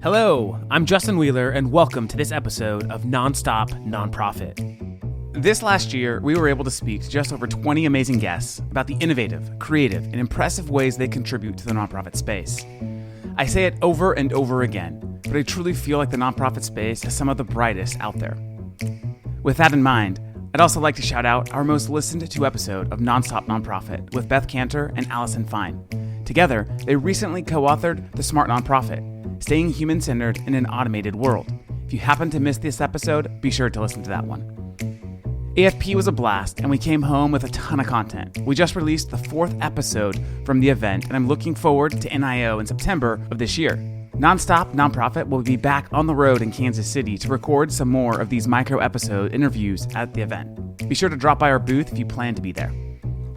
Hello, I'm Justin Wheeler, and welcome to this episode of Nonstop Nonprofit. This last year, we were able to speak to just over 20 amazing guests about the innovative, creative, and impressive ways they contribute to the nonprofit space. I say it over and over again, but I truly feel like the nonprofit space has some of the brightest out there. With that in mind, I'd also like to shout out our most listened to episode of Nonstop Nonprofit with Beth Cantor and Allison Fine. Together, they recently co-authored The Smart Nonprofit, Staying Human-Centered in an Automated World. If you happen to miss this episode, be sure to listen to that one. AFP was a blast, and we came home with a ton of content. We just released the 4th episode from the event, and I'm looking forward to NIO in September of this year. Nonstop Nonprofit will be back on the road in Kansas City to record some more of these micro-episode interviews at the event. Be sure to drop by our booth if you plan to be there.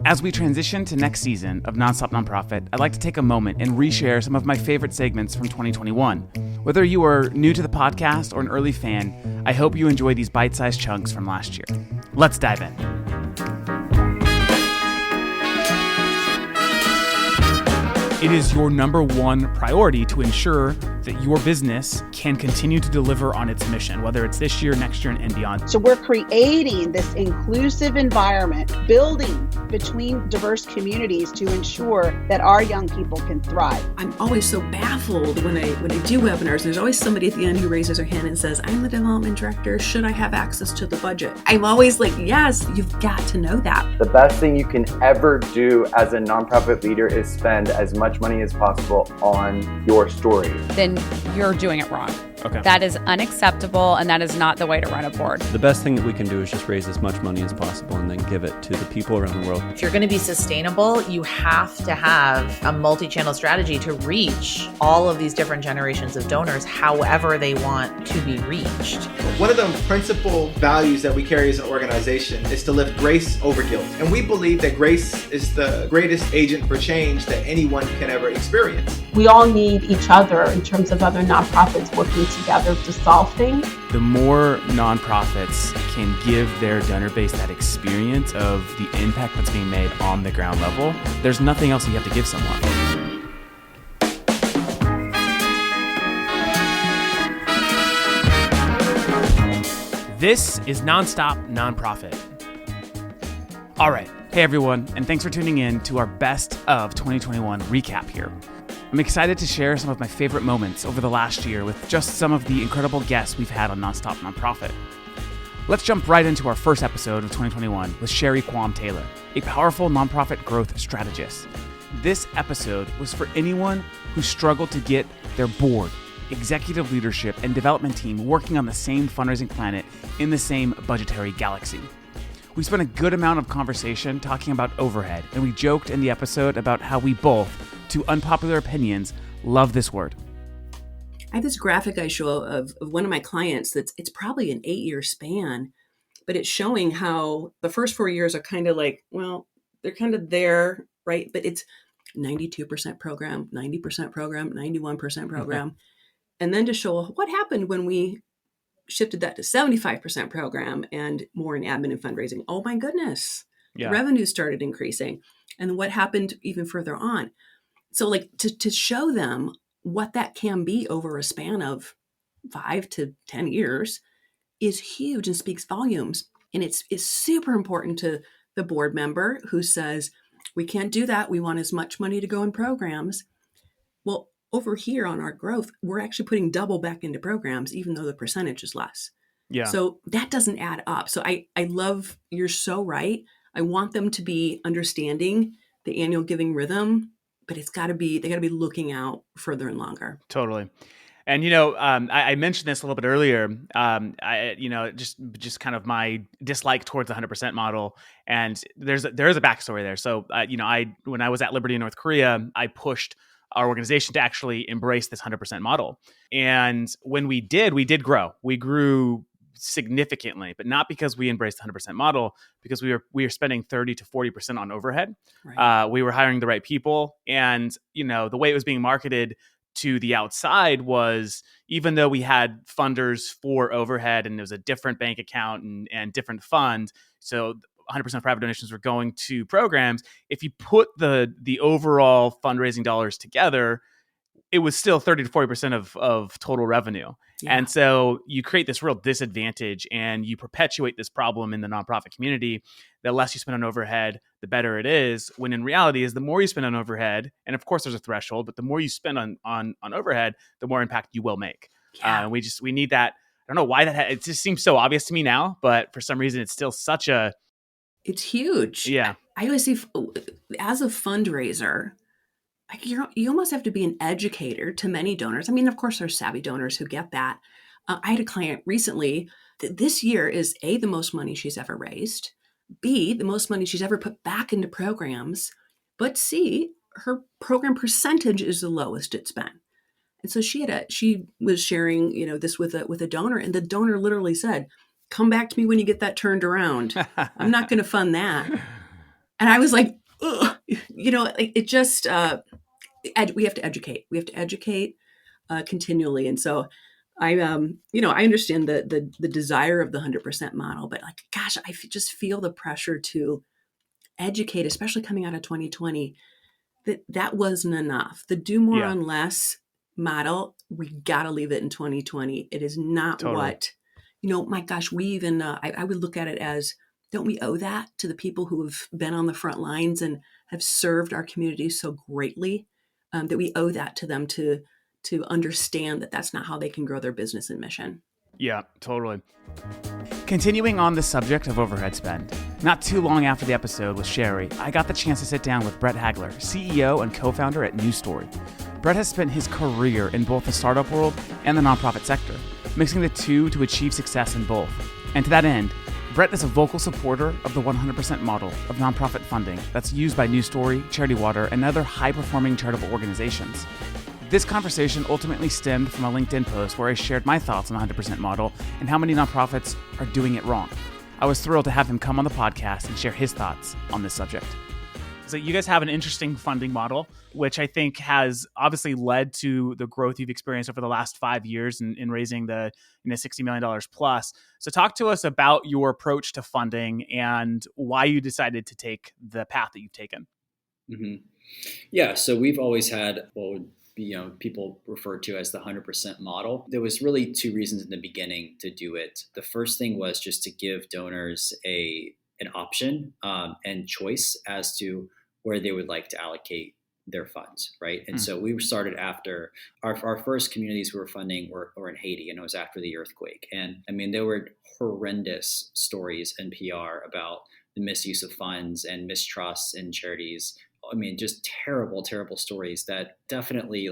As we transition to next season of Nonstop Nonprofit, I'd like to take a moment and reshare some of my favorite segments from 2021. Whether you are new to the podcast or an early fan, I hope you enjoy these bite-sized chunks from last year. Let's dive in. It is your number one priority to ensure that your business can continue to deliver on its mission, whether it's this year, next year, and beyond. So we're creating this inclusive environment, building between diverse communities to ensure that our young people can thrive. I'm always so baffled when I do webinars. There's always somebody at the end who raises their hand and says, I'm the development director. Should I have access to the budget? I'm always like, yes, you've got to know that. The best thing you can ever do as a nonprofit leader is spend as much money as possible on your story. Then you're doing it wrong. Okay. That is unacceptable, and that is not the way to run a board. The best thing that we can do is just raise as much money as possible and then give it to the people around the world. If you're going to be sustainable, you have to have a multi-channel strategy to reach all of these different generations of donors however they want to be reached. One of the principal values that we carry as an organization is to lift grace over guilt. And we believe that grace is the greatest agent for change that anyone can ever experience. We all need each other in terms of other nonprofits working together to solve things. The more nonprofits can give their donor base that experience of the impact that's being made on the ground level, there's nothing else you have to give someone. This is Nonstop Nonprofit. All right. Hey, everyone, and thanks for tuning in to our Best of 2021 recap here. I'm excited to share some of my favorite moments over the last year with just some of the incredible guests we've had on Nonstop Nonprofit. Let's jump right into our first episode of 2021 with Sherry Quam Taylor, a powerful nonprofit growth strategist. This episode was for anyone who struggled to get their board, executive leadership, and development team working on the same fundraising planet in the same budgetary galaxy. We spent a good amount of conversation talking about overhead, and we joked in the episode about how we both, to unpopular opinions, love this word. I have this graphic I show of one of my clients it's probably an 8-year span, but it's showing how the first 4 years are kind of like, well, they're kind of there, right? But it's 92% program, 90% program, 91% program. Okay. And then to show what happened when we shifted that to 75% program and more in admin and fundraising. Oh my goodness. Yeah. The revenue started increasing. And what happened even further on? So like to show them what that can be over a span of 5 to 10 years is huge and speaks volumes. And it's super important to the board member who says, we can't do that. We want as much money to go in programs. Well, over here on our growth, we're actually putting double back into programs, even though the percentage is less. Yeah. So that doesn't add up. So I love, you're so right. I want them to be understanding the annual giving rhythm, but they got to be looking out further and longer. Totally. And, I mentioned this a little bit earlier, just kind of my dislike towards the 100% model. And there is a backstory there. So, when I was at Liberty in North Korea, I pushed our organization to actually embrace this 100% model. And when we did grow. We grew significantly, but not because we embraced the 100% model, because we were spending 30 to 40% on overhead. Right. We were hiring the right people. And, the way it was being marketed to the outside was, even though we had funders for overhead and there was a different bank account and different fund, so 100% private donations were going to programs. If you put the overall fundraising dollars together, it was still 30 to 40% of total revenue. Yeah. And so you create this real disadvantage and you perpetuate this problem in the nonprofit community. The less you spend on overhead, the better it is. When in reality is the more you spend on overhead, and of course there's a threshold, but the more you spend on overhead, the more impact you will make. Yeah. We need that. I don't know why it just seems so obvious to me now, but for some reason it's still such a. It's huge. Yeah. I always say, as a fundraiser, you almost have to be an educator to many donors. I mean, of course, there's savvy donors who get that. I had a client recently that this year is A, the most money she's ever raised, B, the most money she's ever put back into programs, but C, her program percentage is the lowest it's been. And so she was sharing, this with a donor, and the donor literally said, "Come back to me when you get that turned around. I'm not going to fund that." And I was like, ugh. It just, we have to educate. We have to educate continually. And so I understand the desire of the 100% model, but like, gosh, I just feel the pressure to educate, especially coming out of 2020, that wasn't enough. The do more on less model, we got to leave it in 2020. It is not what, my gosh, we even, I would look at it as, don't we owe that to the people who have been on the front lines and have served our community so greatly, that we owe that to them to understand that that's not how they can grow their business and mission. Yeah, totally. Continuing on the subject of overhead spend, not too long after the episode with Sherry, I got the chance to sit down with Brett Hagler, CEO and co-founder at New Story. Brett has spent his career in both the startup world and the nonprofit sector, mixing the two to achieve success in both. And to that end, Brett is a vocal supporter of the 100% model of nonprofit funding that's used by New Story, Charity Water, and other high-performing charitable organizations. This conversation ultimately stemmed from a LinkedIn post where I shared my thoughts on the 100% model and how many nonprofits are doing it wrong. I was thrilled to have him come on the podcast and share his thoughts on this subject. So you guys have an interesting funding model, which I think has obviously led to the growth you've experienced over the last 5 years in raising the $60 million plus. So talk to us about your approach to funding and why you decided to take the path that you've taken. Mm-hmm. Yeah, so we've always had what would be, people refer to as the 100% model. There was really two reasons in the beginning to do it. The first thing was just to give donors an option and choice as to where they would like to allocate their funds, right? And so we started after our first communities we were funding were in Haiti, and it was after the earthquake. And I mean, there were horrendous stories in PR about the misuse of funds and mistrust in charities. I mean, just terrible, terrible stories that definitely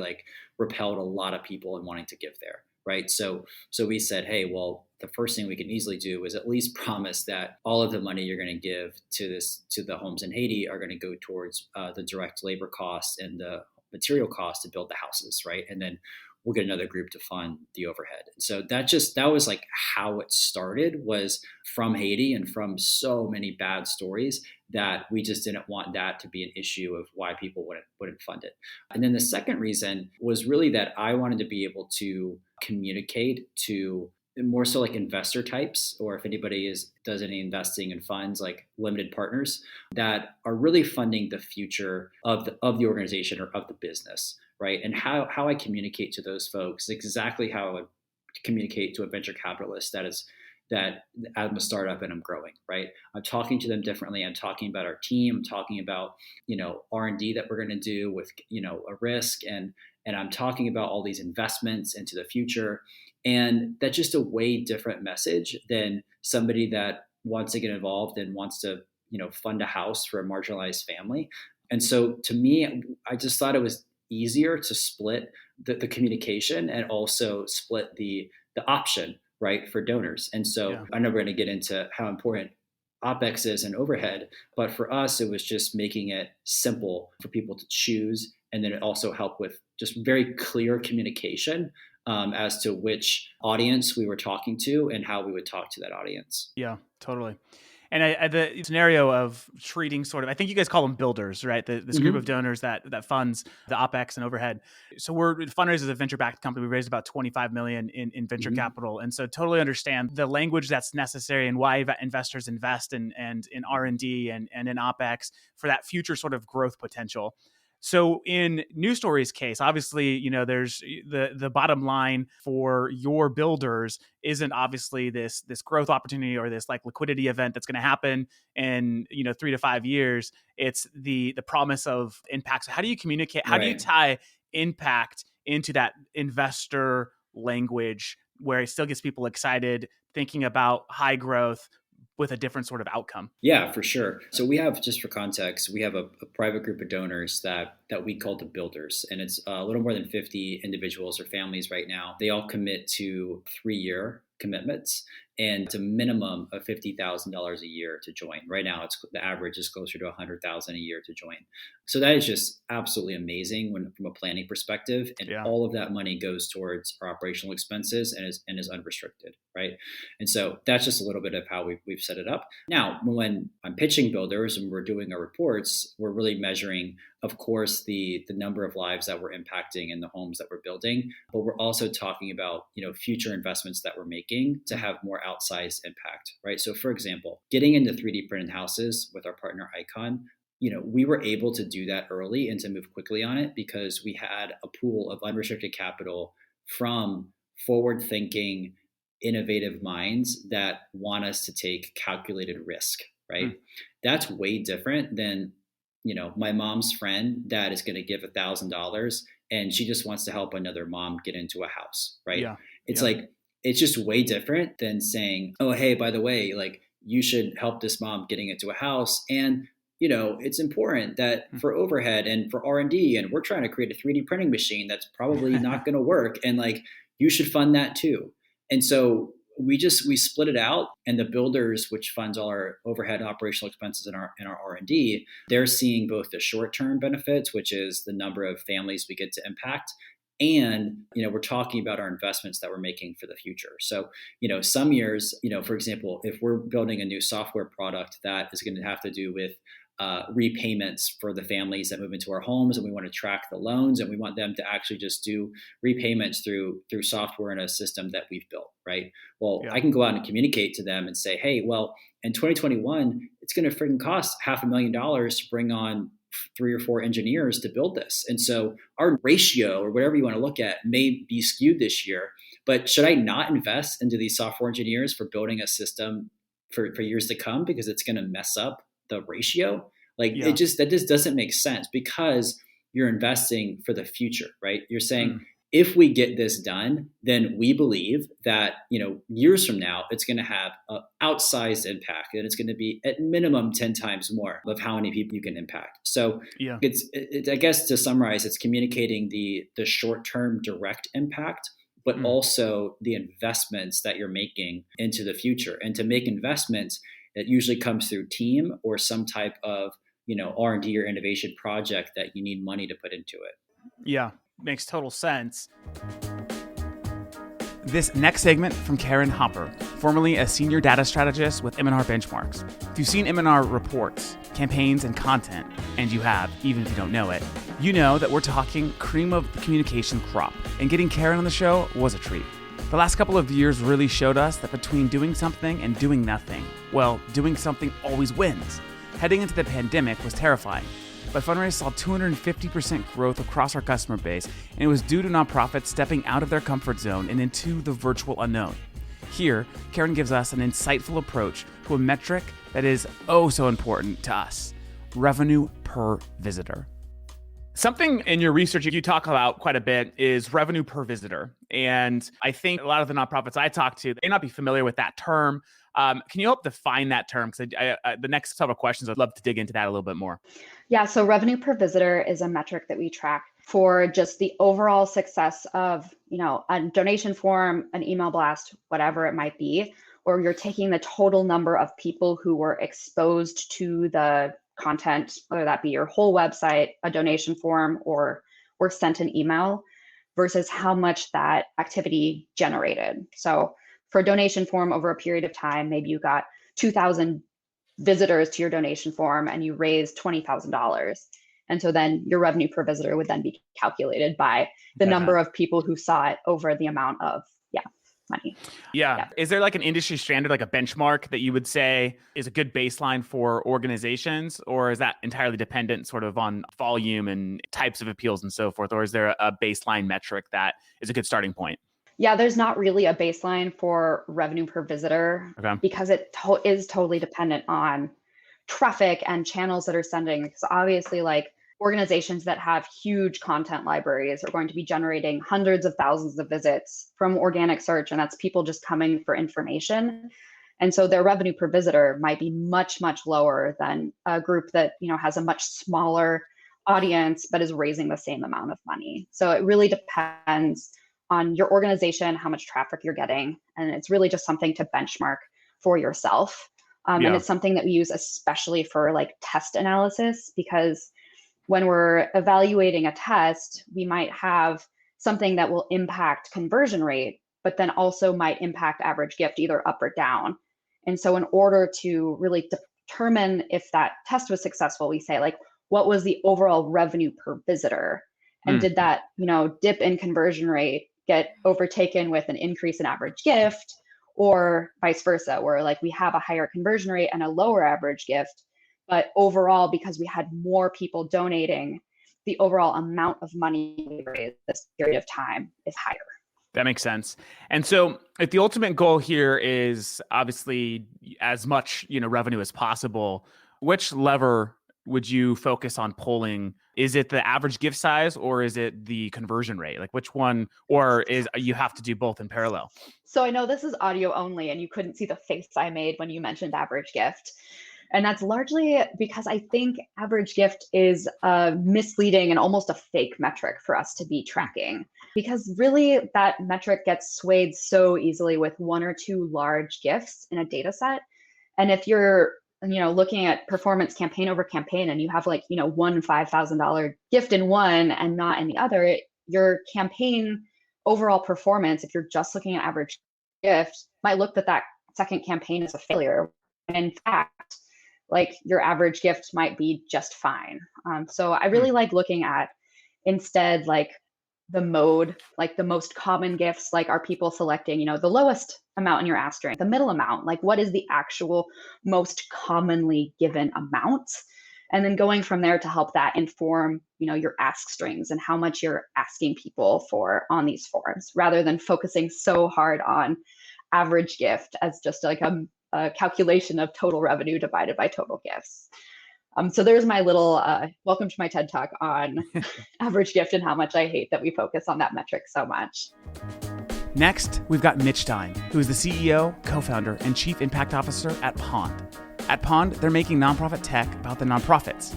repelled a lot of people in wanting to give there. Right. So we said, hey, well, the first thing we can easily do is at least promise that all of the money you're going to give to the homes in Haiti are going to go towards the direct labor costs and the material costs to build the houses. Right. And then we'll get another group to fund the overhead. And so that was how it started, was from Haiti and from so many bad stories that we just didn't want that to be an issue of why people wouldn't fund it. And then the second reason was really that I wanted to be able to communicate to more so investor types, or if anybody does any investing in funds, like limited partners that are really funding the future of the organization or of the business. Right. And how I communicate to those folks, exactly how I would communicate to a venture capitalist that I'm a startup and I'm growing. Right. I'm talking to them differently. I'm talking about our team. I'm talking about, R&D that we're going to do with, a risk. And I'm talking about all these investments into the future. And that's just a way different message than somebody that wants to get involved and wants to, fund a house for a marginalized family. And so to me, I just thought it was easier to split the communication and also split the option, right, for donors. And so I know we're going to get into how important OpEx is and overhead, but for us, it was just making it simple for people to choose. And then it also helped with just very clear communication as to which audience we were talking to and how we would talk to that audience. Yeah, totally. And the scenario of treating I think you guys call them builders, right? This group of donors that funds the OpEx and overhead. So we're fundraisers as a venture-backed company. We raised about $25 million in venture capital. And so totally understand the language that's necessary and why investors invest in R&D and in OpEx for that future sort of growth potential. So in News Story's case, obviously, there's the bottom line for your builders isn't obviously this growth opportunity or this like liquidity event that's going to happen in 3 to 5 years. It's the promise of impact. So how do you communicate? How do you tie impact into that investor language where it still gets people excited, thinking about high growth with a different sort of outcome? Yeah, for sure. So we have, just for context, we have a private group of donors that we call the builders, and it's a little more than 50 individuals or families right now. They all commit to 3-year commitments and it's a minimum of $50,000 a year to join. Right now, the average is closer to $100,000 a year to join. So that is just absolutely amazing from a planning perspective. And all of that money goes towards our operational expenses and is unrestricted, right? And so that's just a little bit of how we've set it up. Now, when I'm pitching builders and we're doing our reports, we're really measuring, of course, the number of lives that we're impacting in the homes that we're building, but we're also talking about, future investments that we're making to have more outsized impact, right? So for example, getting into 3D printed houses with our partner Icon, we were able to do that early and to move quickly on it because we had a pool of unrestricted capital from forward-thinking, innovative minds that want us to take calculated risk, right? That's way different than, my mom's friend that is going to give $1,000 and she just wants to help another mom get into a house, right? Yeah. It's like, it's just way different than saying, oh, hey, by the way, like you should help this mom getting into a house. And, it's important that for overhead and for R&D, and we're trying to create a 3D printing machine that's probably not going to work. And like, you should fund that too. And so we split it out, and the builders, which funds all our overhead and operational expenses in our R&D, they're seeing both the short-term benefits, which is the number of families we get to impact, and we're talking about our investments that we're making for the future. So some years, for example, if we're building a new software product that is going to have to do with repayments for the families that move into our homes, and we want to track the loans, and we want them to actually just do repayments through software in a system that we've built, right? Well, I can go out and communicate to them and say, hey, well, in 2021, it's going to freaking cost $500,000 to bring on 3 or 4 engineers to build this. And so our ratio, or whatever you want to look at, may be skewed this year, but should I not invest into these software engineers for building a system for years to come because it's going to mess up the ratio? Like that just doesn't make sense, because you're investing for the future, right? You're saying, if we get this done, then we believe that, years from now, it's going to have an outsized impact, and it's going to be at minimum 10 times more of how many people you can impact. So it's I guess to summarize, it's communicating the short-term direct impact, but also the investments that you're making into the future. And to make investments, that usually comes through team or some type of, R&D or innovation project that you need money to put into it. Yeah, makes total sense. This next segment from Karen Hopper, formerly a senior data strategist with M&R Benchmarks. If you've seen M&R reports, campaigns, and content, and you have, even if you don't know it, you know that we're talking cream of the communication crop, and getting Karen on the show was a treat. The last couple of years really showed us that between doing something and doing nothing, well, doing something always wins. Heading into the pandemic was terrifying, but Fundraise saw 250% growth across our customer base, and it was due to nonprofits stepping out of their comfort zone and into the virtual unknown. Here, Karen gives us an insightful approach to a metric that is oh so important to us: revenue per visitor. Something in your research you talk about quite a bit is revenue per visitor. And I think a lot of the nonprofits I talk to, they may not be familiar with that term. Can you help define that term? Because the next several questions, I'd love to dig into that a little bit more. Yeah, so revenue per visitor is a metric that we track for just the overall success of, a donation form, an email blast, whatever it might be, or you're taking the total number of people who were exposed to the content, whether that be your whole website, a donation form, or sent an email, versus how much that activity generated. So for a donation form over a period of time, maybe you got 2,000 visitors to your donation form and you raised $20,000. And so then your revenue per visitor would then be calculated by the number of people who saw it over the amount of money. Yeah. Is there like an industry standard, like a benchmark that you would say is a good baseline for organizations, or is that entirely dependent sort of on volume and types of appeals and so forth? Or is there a baseline metric that is a good starting point? Yeah, there's not really a baseline for revenue per visitor because it is totally dependent on traffic and channels that are sending. Because obviously, like organizations that have huge content libraries are going to be generating hundreds of thousands of visits from organic search, and that's people just coming for information. And so their revenue per visitor might be much, much lower than a group that, has a much smaller audience but is raising the same amount of money. So it really depends on your organization, how much traffic you're getting. And it's really just something to benchmark for yourself. And it's something that we use especially for like test analysis, because when we're evaluating a test, we might have something that will impact conversion rate, but then also might impact average gift either up or down. And so in order to really determine if that test was successful, we say like, what was the overall revenue per visitor? And did that, dip in conversion rate get overtaken with an increase in average gift, or vice versa, where like we have a higher conversion rate and a lower average gift, but overall, because we had more people donating, the overall amount of money we raised this period of time is higher. That makes sense. And so if the ultimate goal here is obviously as much, revenue as possible, which lever would you focus on pulling? Is it the average gift size, or is it the conversion rate? Like which one, or is you have to do both in parallel? So I know this is audio only and you couldn't see the face I made when you mentioned average gift. And that's largely because I think average gift is a misleading and almost a fake metric for us to be tracking, because really that metric gets swayed so easily with one or two large gifts in a data set. And if you're looking at performance campaign over campaign and you have like, one $5,000 gift in one and not in the other, your campaign overall performance, if you're just looking at average gift, might look that second campaign is a failure. And in fact, like your average gift might be just fine. So I really like looking at instead like the mode, like the most common gifts, like are people selecting, the lowest amount in your ask string, the middle amount, like what is the actual most commonly given amount? And then going from there to help that inform, your ask strings and how much you're asking people for on these forms, rather than focusing so hard on average gift as just like a calculation of total revenue divided by total gifts. So there's my little welcome to my TED Talk on average gift and how much I hate that we focus on that metric so much. Next, we've got Mitch Stein, who is the CEO, co-founder, and chief impact officer at Pond. At Pond, they're making nonprofit tech about the nonprofits.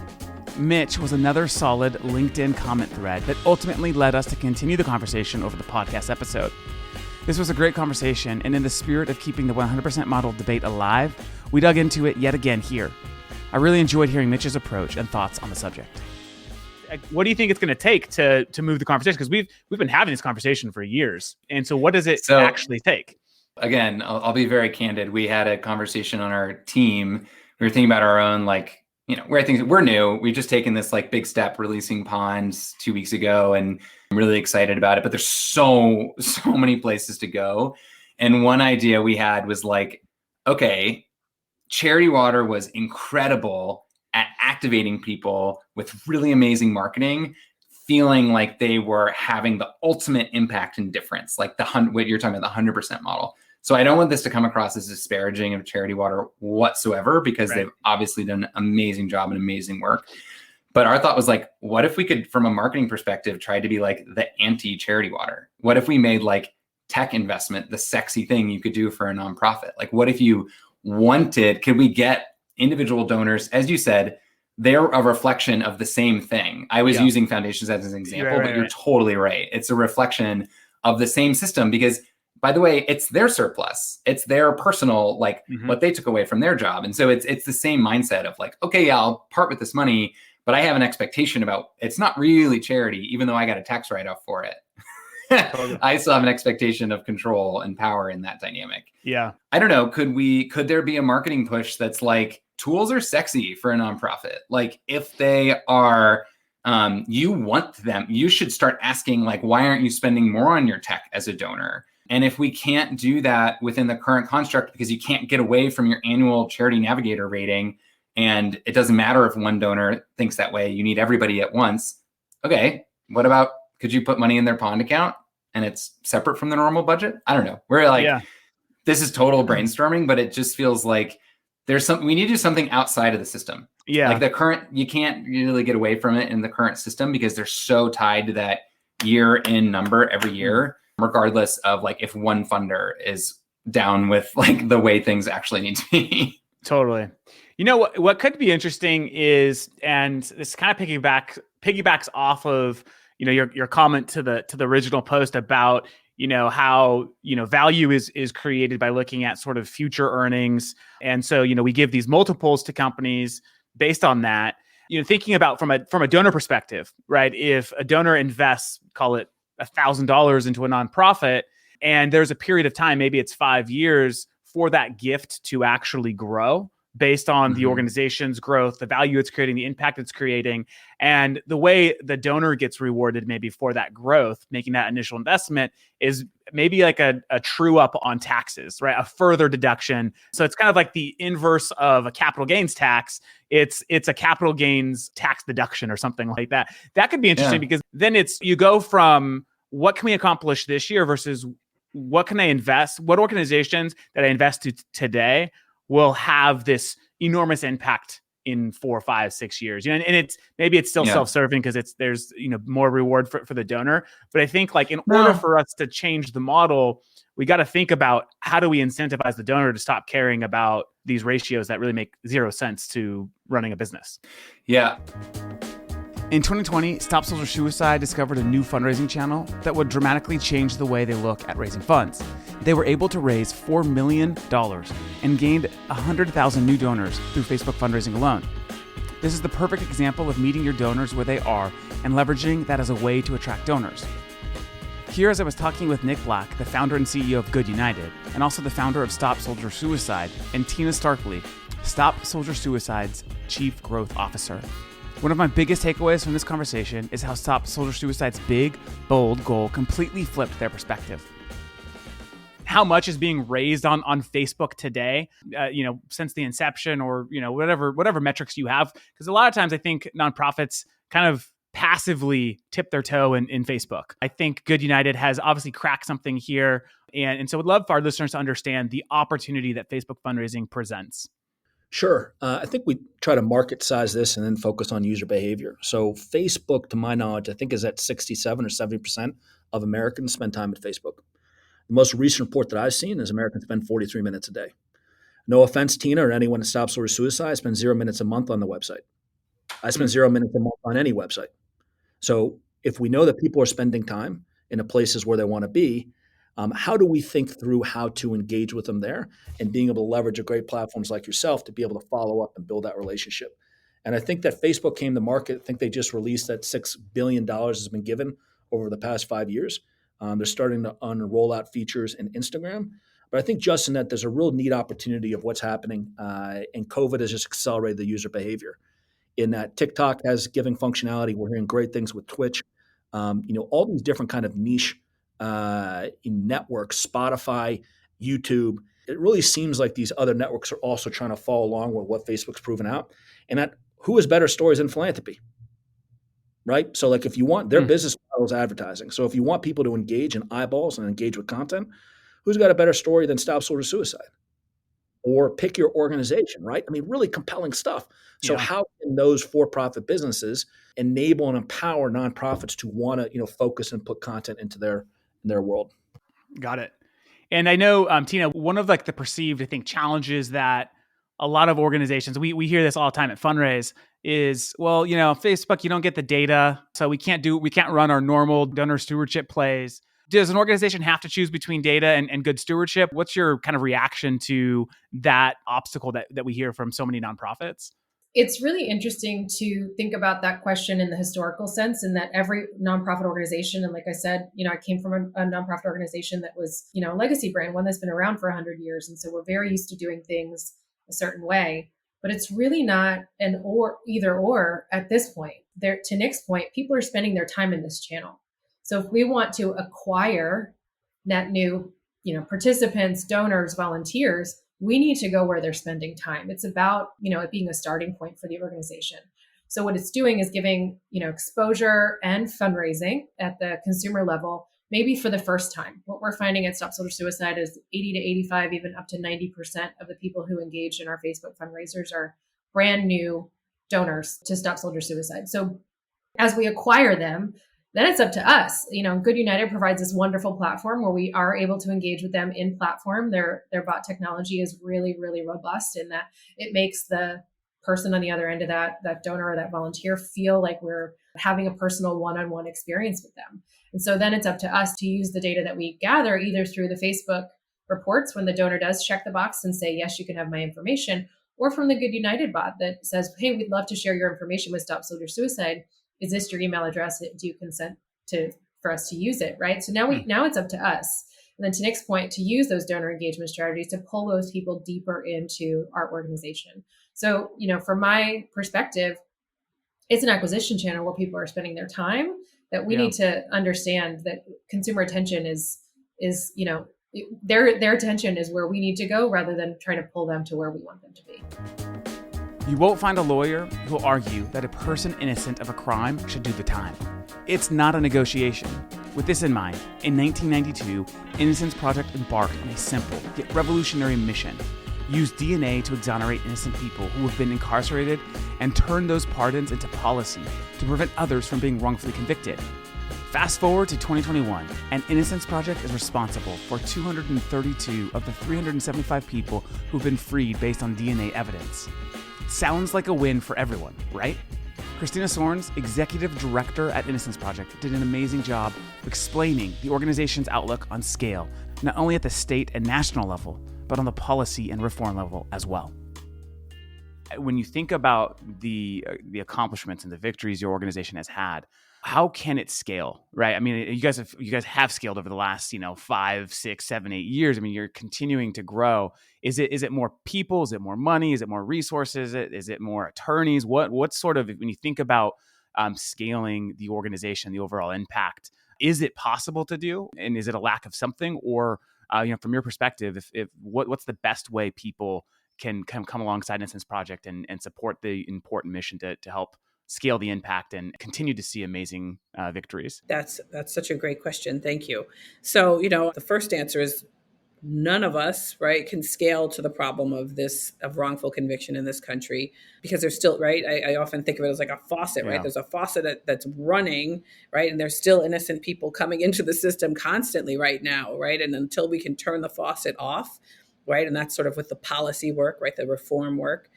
Mitch was another solid LinkedIn comment thread that ultimately led us to continue the conversation over the podcast episode. This was a great conversation, and in the spirit of keeping the 100% model debate alive, we dug into it yet again here. I really enjoyed hearing Mitch's approach and thoughts on the subject. What do you think it's going to take to move the conversation? Because we've been having this conversation for years. And so what does it actually take? Again, I'll be very candid. We had a conversation on our team. We were thinking about our own, where I think we're new. We've just taken this big step releasing Ponds 2 weeks ago, and I'm really excited about it. But there's so many places to go. And one idea we had was okay, Charity Water was incredible at activating people with really amazing marketing, feeling like they were having the ultimate impact and difference, like what you're talking about, the 100% model. So I don't want this to come across as disparaging of Charity Water whatsoever, because they've obviously done an amazing job and amazing work. But our thought was what if we could, from a marketing perspective, try to be the anti-Charity Water? What if we made tech investment the sexy thing you could do for a nonprofit? What if you could we get individual donors, as you said, they're a reflection of the same thing. I was using foundations as an example, but you're totally right. It's a reflection of the same system, because by the way, it's their surplus. It's their personal, what they took away from their job. And so it's the same mindset of okay, yeah, I'll part with this money, but I have an expectation about, it's not really charity, even though I got a tax write-off for it. I still have an expectation of control and power in that dynamic. Yeah. I don't know. Could there be a marketing push that's tools are sexy for a nonprofit? If they are, you want them, you should start asking why aren't you spending more on your tech as a donor? And if we can't do that within the current construct, because you can't get away from your annual Charity Navigator rating, and it doesn't matter if one donor thinks that way, you need everybody at once. Okay, what about, could you put money in their pond account and it's separate from the normal budget? I don't know. We're like, this is total brainstorming, but it just feels like we need to do something outside of the system. Yeah. Like the current, you can't really get away from it in the current system because they're so tied to that year in number every year, regardless of like if one funder is down with like the way things actually need to be. Totally. You know what could be interesting is, and this kind of piggybacks off of, you know, your comment to the original post about, you know, how, you know, value is created by looking at sort of future earnings. And so, you know, we give these multiples to companies based on that. You know, thinking about from a donor perspective, right? If a donor invests, call it $1,000 into a nonprofit, and there's a period of time, maybe it's 5 years, for that gift to actually grow based on the organization's growth, the value it's creating, the impact it's creating, and the way the donor gets rewarded maybe for that growth, making that initial investment, is maybe like a true up on taxes, right? A further deduction. So it's kind of like the inverse of a capital gains tax. It's a capital gains tax deduction or something like that. That could be interesting because then you go from what can we accomplish this year versus what can I invest? What organizations that I invest to today will have this enormous impact in 4, 5, 6 years, you know, and it's still self-serving because there's, you know, more reward for the donor. But I think like in order for us to change the model, we got to think about how do we incentivize the donor to stop caring about these ratios that really make zero sense to running a business. Yeah. In 2020, Stop Soldier Suicide discovered a new fundraising channel that would dramatically change the way they look at raising funds. They were able to raise $4 million and gained 100,000 new donors through Facebook fundraising alone. This is the perfect example of meeting your donors where they are and leveraging that as a way to attract donors. Here, as I was talking with Nick Black, the founder and CEO of Good United, and also the founder of Stop Soldier Suicide, and Tina Starkley, Stop Soldier Suicide's Chief Growth Officer. One of my biggest takeaways from this conversation is how Stop Soldier Suicide's big, bold goal completely flipped their perspective. How much is being raised on Facebook today, you know, since the inception, or, you know, whatever metrics you have? Because a lot of times I think nonprofits kind of passively tip their toe in Facebook. I think Good United has obviously cracked something here. And so I'd love for our listeners to understand the opportunity that Facebook fundraising presents. Sure. I think we try to market size this and then focus on user behavior. So Facebook, to my knowledge, I think is at 67 or 70% of Americans spend time at Facebook. The most recent report that I've seen is Americans spend 43 minutes a day. No offense, Tina, or anyone that stops or suicide, I spend 0 minutes a month on the website. I spend 0 minutes a month on any website. So if we know that people are spending time in the places where they want to be, how do we think through how to engage with them there and being able to leverage great platforms like yourself to be able to follow up and build that relationship? And I think that Facebook came to market. I think they just released that $6 billion has been given over the past 5 years. They're starting to roll out features in Instagram. But I think, Justin, that there's a real neat opportunity of what's happening. And COVID has just accelerated the user behavior. In that TikTok has giving functionality. We're hearing great things with Twitch. All these different kind of niche networks, Spotify, YouTube. It really seems like these other networks are also trying to follow along with what Facebook's proven out. And that who has better stories than philanthropy, right? So like if you want their business model is advertising. So if you want people to engage in eyeballs and engage with content, who's got a better story than Stop Soldier Suicide? Or pick your organization, right? I mean, really compelling stuff. So how can those for-profit businesses enable and empower nonprofits to want to, focus and put content into their world? Got it. And I know, Tina, one of like the perceived, I think, challenges that a lot of organizations, we hear this all the time at Fundraise, is, well, Facebook, you don't get the data, so we can't run our normal donor stewardship plays. Does an organization have to choose between data and good stewardship? What's your kind of reaction to that obstacle that we hear from so many nonprofits? It's really interesting to think about that question in the historical sense, in that every nonprofit organization, and like I said, I came from a nonprofit organization that was, a legacy brand, one that's been around for 100 years. And so we're very used to doing things a certain way, but it's really not an either or at this point. There, to Nick's point, people are spending their time in this channel. So if we want to acquire net new participants, donors, volunteers, we need to go where they're spending time. It's about, it being a starting point for the organization. So what it's doing is giving, exposure and fundraising at the consumer level, maybe for the first time. What we're finding at Stop Soldier Suicide is 80 to 85, even up to 90% of the people who engage in our Facebook fundraisers are brand new donors to Stop Soldier Suicide. So as we acquire them, then it's up to us. Good United provides this wonderful platform where we are able to engage with them in platform. Their bot technology is really, really robust in that it makes the person on the other end of that donor or that volunteer feel like we're having a personal one-on-one experience with them. And so then it's up to us to use the data that we gather either through the Facebook reports when the donor does check the box and say, yes, you can have my information, or from the Good United bot that says, hey, we'd love to share your information with Stop Soldier Suicide. Is this your email address? Do you consent for us to use it? Right. So now it's up to us. And then to Nick's point, to use those donor engagement strategies to pull those people deeper into our organization. So, from my perspective, it's an acquisition channel where people are spending their time, that we need to understand that consumer attention is their attention is where we need to go rather than trying to pull them to where we want them to be. You won't find a lawyer who will argue that a person innocent of a crime should do the time. It's not a negotiation. With this in mind, in 1992, Innocence Project embarked on a simple yet revolutionary mission. Use DNA to exonerate innocent people who have been incarcerated and turn those pardons into policy to prevent others from being wrongfully convicted. Fast forward to 2021, and Innocence Project is responsible for 232 of the 375 people who've been freed based on DNA evidence. Sounds like a win for everyone, right? Christina Sorns, executive director at Innocence Project, did an amazing job explaining the organization's outlook on scale, not only at the state and national level, but on the policy and reform level as well. When you think about the accomplishments and the victories your organization has had, how can it scale, right? I mean, you guys have scaled over the last, 5, 6, 7, 8 years. I mean, you're continuing to grow. Is it more people? Is it more money? Is it more resources? Is it more attorneys? What sort of, when you think about scaling the organization, the overall impact, is it possible to do? And is it a lack of something? Or, from your perspective, what's the best way people can come alongside Innocence Project and support the important mission to help scale the impact and continue to see amazing victories? That's such a great question. Thank you. So, the first answer is none of us, right, can scale to the problem of wrongful conviction in this country, because there's still, right, I often think of it as like a faucet, right? There's a faucet that's running, right? And there's still innocent people coming into the system constantly right now, right? And until we can turn the faucet off, right? And that's sort of with the policy work, right? The reform work,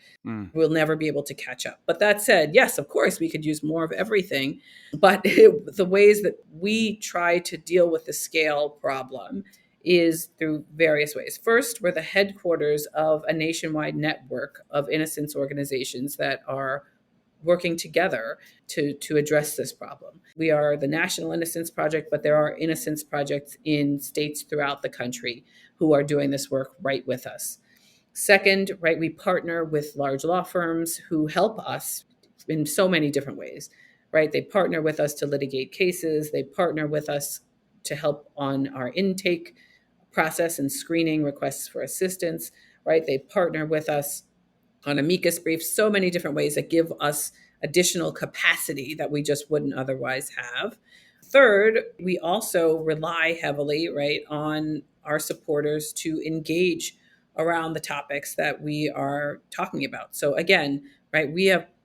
we'll never be able to catch up. But that said, yes, of course, we could use more of everything. But the ways that we try to deal with the scale problem is through various ways. First, we're the headquarters of a nationwide network of innocence organizations that are working together to address this problem. We are the National Innocence Project, but there are innocence projects in states throughout the country who are doing this work right with us. Second, right, we partner with large law firms who help us in so many different ways, right? They partner with us to litigate cases. They partner with us to help on our intake process and screening requests for assistance, right? They partner with us on amicus briefs, so many different ways that give us additional capacity that we just wouldn't otherwise have. Third, we also rely heavily, right, on our supporters to engage around the topics that we are talking about. So again, right,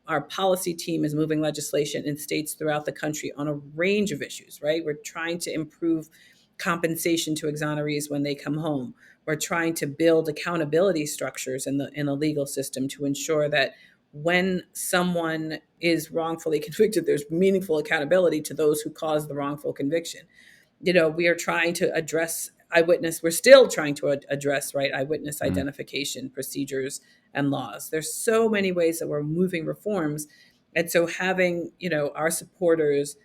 our policy team is moving legislation in states throughout the country on a range of issues, right? We're trying to improve compensation to exonerees when they come home. We're trying to build accountability structures in the legal system to ensure that when someone is wrongfully convicted, there's meaningful accountability to those who caused the wrongful conviction. We are trying to address we're still trying to address, right, eyewitness identification procedures and laws. There's so many ways that we're moving reforms. And so having, our supporters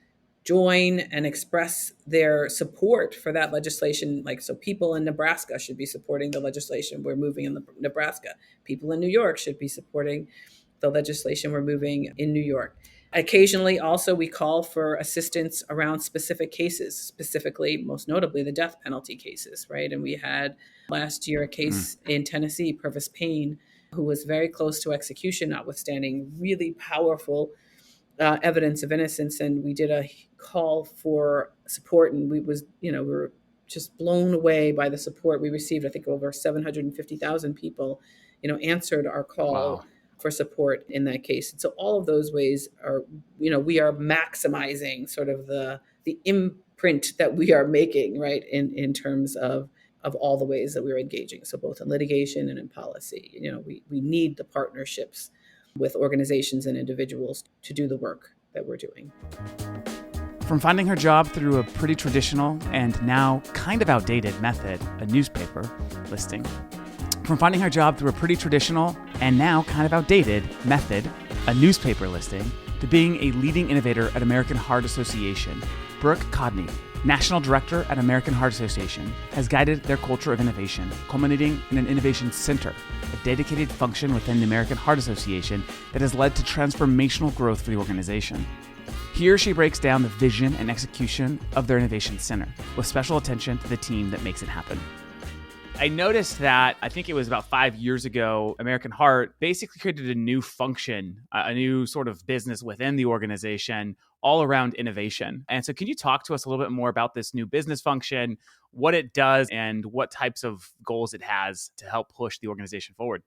join and express their support for that legislation, so people in Nebraska should be supporting the legislation we're moving in Nebraska. People in New York should be supporting the legislation we're moving in New York. Occasionally, also, we call for assistance around specific cases, specifically, most notably, the death penalty cases, right? And we had last year a case in Tennessee, Purvis Payne, who was very close to execution, notwithstanding really powerful evidence of innocence. And we did a call for support, and we were just blown away by the support we received. I think over 750,000 people, answered our call for support in that case. And so all of those ways are, we are maximizing sort of the imprint that we are making, right, in terms of all the ways that we're engaging. So both in litigation and in policy, we need the partnerships with organizations and individuals to do the work that we're doing. From finding her job through a pretty traditional and now kind of outdated method, a newspaper listing. From finding her job through a pretty traditional and now kind of outdated method, a newspaper listing, to being a leading innovator at American Heart Association, Brooke Codney, National Director at American Heart Association, has guided their culture of innovation, culminating in an innovation center, a dedicated function within the American Heart Association that has led to transformational growth for the organization. Here she breaks down the vision and execution of their innovation center, with special attention to the team that makes it happen. I noticed that, I think it was about 5 years ago, American Heart basically created a new function, a new sort of business within the organization all around innovation. And so can you talk to us a little bit more about this new business function, what it does, and what types of goals it has to help push the organization forward?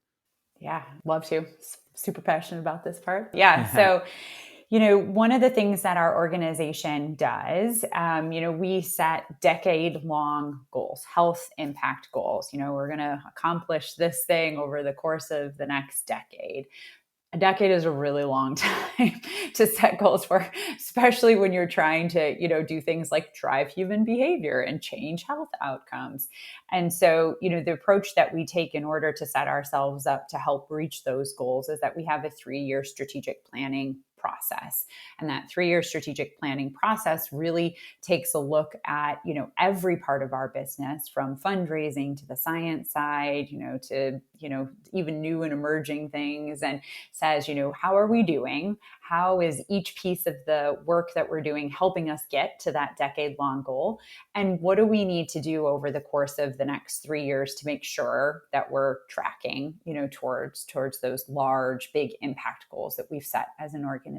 Yeah, love to. Super passionate about this part. Yeah, so one of the things that our organization does, we set decade-long goals, health impact goals. We're going to accomplish this thing over the course of the next decade. A decade is a really long time to set goals for, especially when you're trying to, do things like drive human behavior and change health outcomes. And so, the approach that we take in order to set ourselves up to help reach those goals is that we have a 3-year strategic planning process. And that 3-year strategic planning process really takes a look at, every part of our business, from fundraising to the science side, to, even new and emerging things, and says, how are we doing? How is each piece of the work that we're doing helping us get to that decade-long goal? And what do we need to do over the course of the next 3 years to make sure that we're tracking, towards those large, big impact goals that we've set as an organization?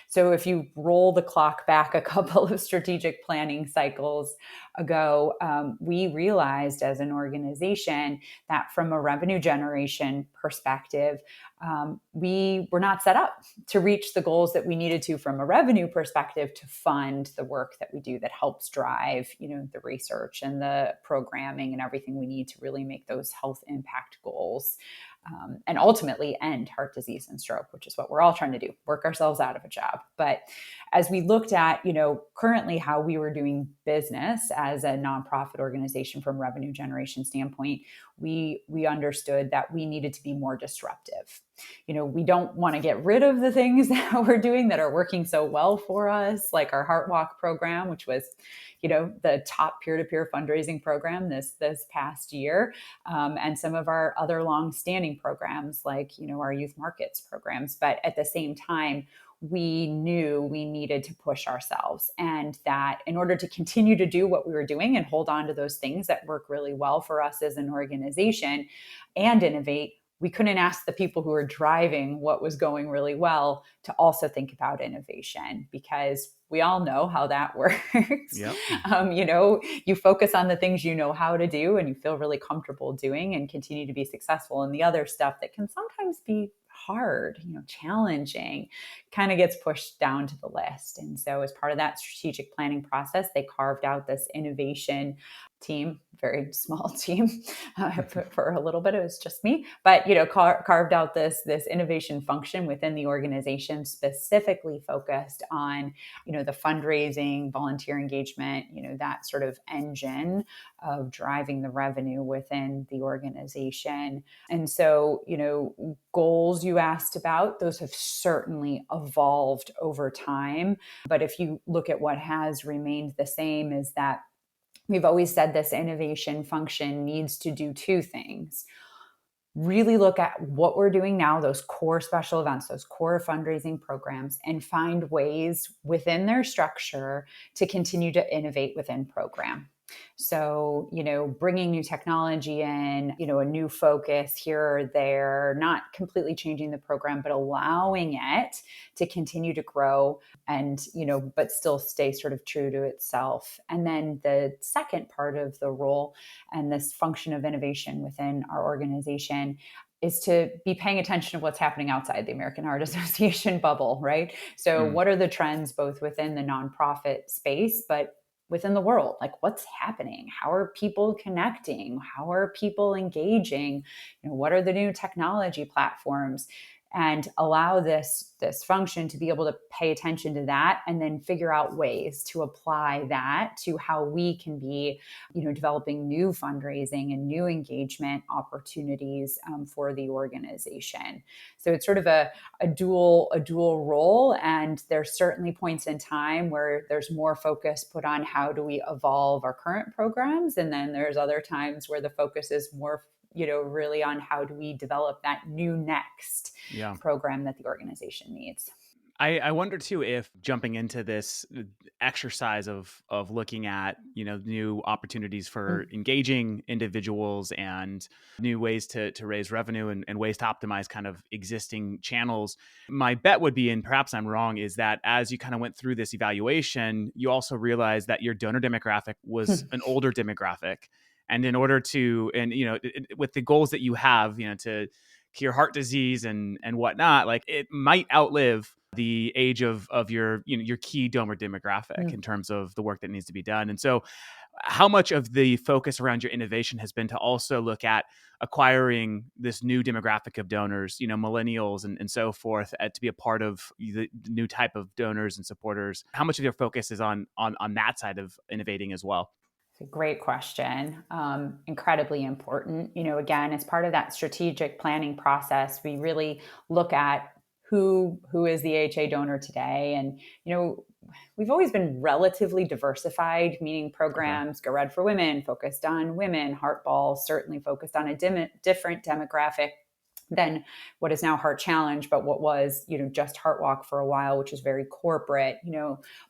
So if you roll the clock back a couple of strategic planning cycles ago, we realized as an organization that from a revenue generation perspective, we were not set up to reach the goals that we needed to from a revenue perspective to fund the work that we do that helps drive, the research and the programming and everything we need to really make those health impact goals. And ultimately end heart disease and stroke, which is what we're all trying to do, work ourselves out of a job. But as we looked at, currently how we were doing business as a nonprofit organization from a revenue generation standpoint, we understood that we needed to be more disruptive. We don't want to get rid of the things that we're doing that are working so well for us, like our Heart Walk program, which was, the top peer-to-peer fundraising program this past year, and some of our other long-standing programs, like, our youth markets programs. But at the same time, we knew we needed to push ourselves, and that in order to continue to do what we were doing and hold on to those things that work really well for us as an organization and innovate, we couldn't ask the people who are driving what was going really well to also think about innovation, because we all know how that works. Yep. You focus on the things you know how to do and you feel really comfortable doing and continue to be successful. And the other stuff that can sometimes be hard, challenging, kind of gets pushed down to the list. And so as part of that strategic planning process, they carved out this innovation team, very small team. For a little bit, it was just me, but carved out this innovation function within the organization, specifically focused on the fundraising, volunteer engagement, that sort of engine of driving the revenue within the organization. And so, goals you asked about, those have certainly evolved over time. But if you look at what has remained the same, is that we've always said this innovation function needs to do two things. really look at what we're doing now, those core special events, those core fundraising programs, and find ways within their structure to continue to innovate within program. So, bringing new technology in, a new focus here or there, not completely changing the program, but allowing it to continue to grow and, but still stay sort of true to itself. And then the second part of the role and this function of innovation within our organization is to be paying attention to what's happening outside the American Heart Association bubble, right? So what are the trends both within the nonprofit space, but within the world? Like, what's happening? How are people connecting? How are people engaging? What are the new technology platforms? And allow this function to be able to pay attention to that and then figure out ways to apply that to how we can be, developing new fundraising and new engagement opportunities for the organization. So it's sort of a dual role. And there's certainly points in time where there's more focus put on how do we evolve our current programs. And then there's other times where the focus is more really on how do we develop that new next program that the organization needs. I wonder too if jumping into this exercise of looking at new opportunities for engaging individuals and new ways to raise revenue and ways to optimize kind of existing channels, my bet would be, and perhaps I'm wrong, is that as you kind of went through this evaluation, you also realized that your donor demographic was an older demographic. And in order to, with the goals that you have, to cure heart disease and whatnot, like it might outlive the age of your, your key donor demographic in terms of the work that needs to be done. And so how much of the focus around your innovation has been to also look at acquiring this new demographic of donors, millennials and so forth, to be a part of the new type of donors and supporters? How much of your focus is on that side of innovating as well? It's a great question. Incredibly important. Again, as part of that strategic planning process, we really look at who is the AHA donor today. And, we've always been relatively diversified, meaning programs, Go Red for Women, focused on women, Heartball, certainly focused on a different demographic than what is now Heart Challenge, but what was, just Heart Walk for a while, which is very corporate,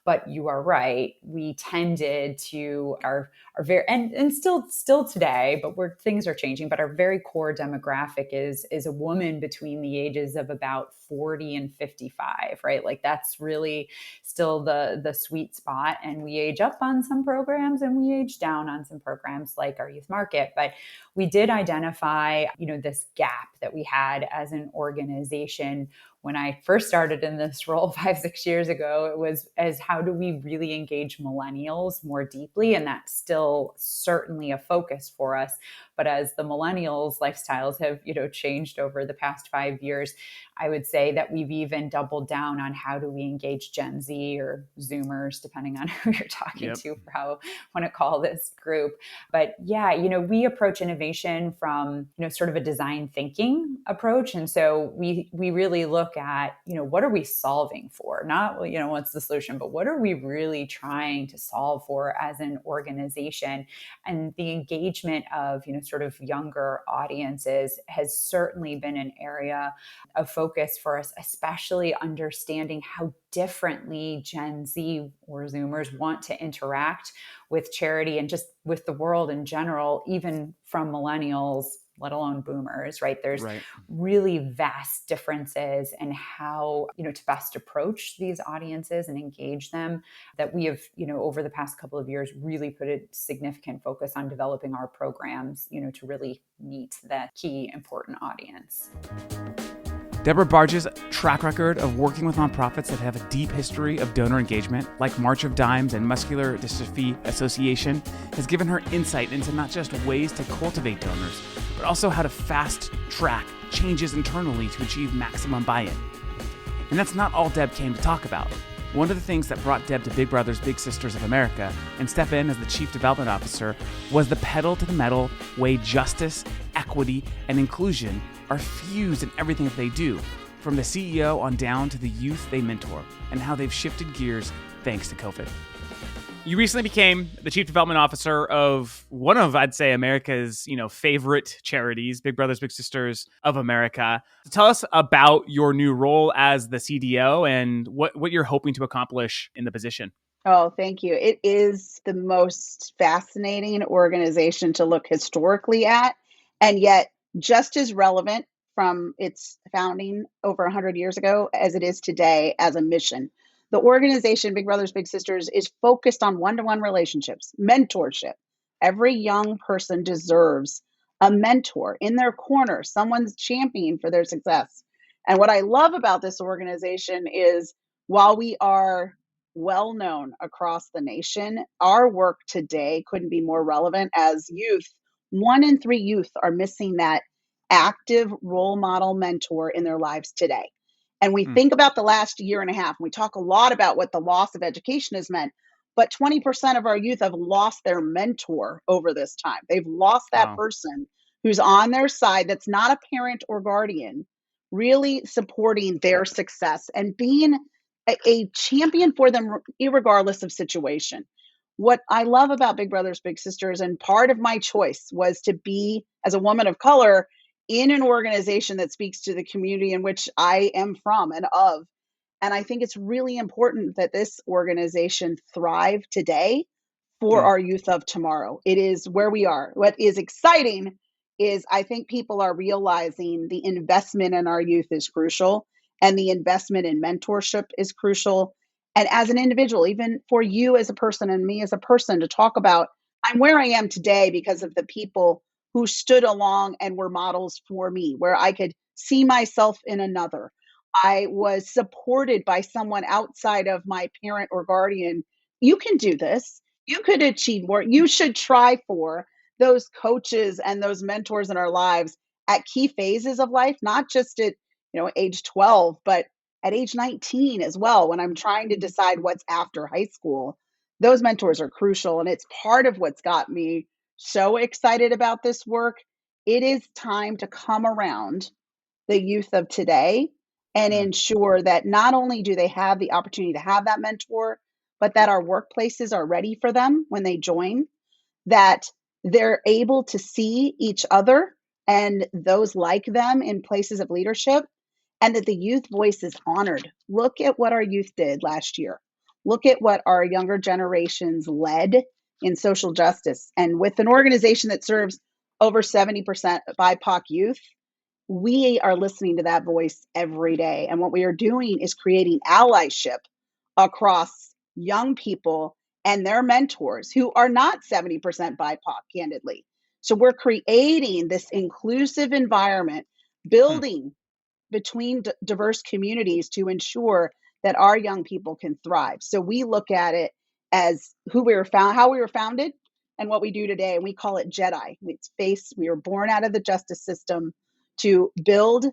but you are right. We tended to our very, and still today, but things are changing, but our very core demographic is a woman between the ages of about 40 and 55, right? Like that's really still the sweet spot. And we age up on some programs and we age down on some programs like our youth market. But we did identify, this gap that we had as an organization. When I first started in this role 5-6 years ago, it was as how do we really engage millennials more deeply? And that's still certainly a focus for us. But as the millennials' lifestyles have, changed over the past 5 years, I would say that we've even doubled down on how do we engage Gen Z or Zoomers, depending on who you're talking to for how I want to call this group. But yeah, we approach innovation from, sort of a design thinking approach. And so we really look at, what are we solving for? Not, what's the solution, but what are we really trying to solve for as an organization? And the engagement of, sort of younger audiences has certainly been an area of focus for us, especially understanding how differently Gen Z or Zoomers want to interact with charity and just with the world in general, even from millennials, let alone boomers, right? There's really vast differences in how, to best approach these audiences and engage them that we have, over the past couple of years, really put a significant focus on developing our programs, to really meet that key important audience. Deborah Barge's track record of working with nonprofits that have a deep history of donor engagement, like March of Dimes and Muscular Dystrophy Association, has given her insight into not just ways to cultivate donors, but also how to fast-track changes internally to achieve maximum buy-in. And that's not all Deb came to talk about. One of the things that brought Deb to Big Brothers Big Sisters of America and step in as the Chief Development Officer was the pedal to the metal way justice, equity, and inclusion are fused in everything that they do, from the CEO on down to the youth they mentor, and how they've shifted gears thanks to COVID. You recently became the Chief Development Officer of one of, I'd say, America's, favorite charities, Big Brothers Big Sisters of America. Tell us about your new role as the CDO and what you're hoping to accomplish in the position. Oh, thank you. It is the most fascinating organization to look historically at, and yet just as relevant from its founding over 100 years ago as it is today as a mission. The organization, Big Brothers Big Sisters, is focused on one-to-one relationships, mentorship. Every young person deserves a mentor in their corner, someone's championing for their success. And what I love about this organization is while we are well known across the nation, our work today couldn't be more relevant as youth. 1 in 3 youth are missing that active role model mentor in their lives today. And we think about the last year and a half, and we talk a lot about what the loss of education has meant, but 20% of our youth have lost their mentor over this time. They've lost that person who's on their side that's not a parent or guardian, really supporting their success and being a champion for them, irregardless of situation. What I love about Big Brothers Big Sisters, and part of my choice was to be, as a woman of color, in an organization that speaks to the community in which I am from and of. And I think it's really important that this organization thrive today for our youth of tomorrow. It is where we are. What is exciting is I think people are realizing the investment in our youth is crucial, and the investment in mentorship is crucial. And as an individual, even for you as a person and me as a person, to talk about, I'm where I am today because of the people who stood along and were models for me, where I could see myself in another. I was supported by someone outside of my parent or guardian. You can do this. You could achieve more. You should try for those coaches and those mentors in our lives at key phases of life, not just at age 12, but at age 19 as well, when I'm trying to decide what's after high school. Those mentors are crucial, and it's part of what's got me so excited about this work. It is time to come around the youth of today and ensure that not only do they have the opportunity to have that mentor, but that our workplaces are ready for them when they join, that they're able to see each other and those like them in places of leadership, and that the youth voice is honored. Look at what our youth did last year. Look at what our younger generations led in social justice. And with an organization that serves over 70% BIPOC youth, we are listening to that voice every day. And what we are doing is creating allyship across young people and their mentors who are not 70% BIPOC, candidly. So we're creating this inclusive environment, building between diverse communities to ensure that our young people can thrive. So we look at it as how we were founded, and what we do today, and we call it Jedi. We were born out of the justice system to build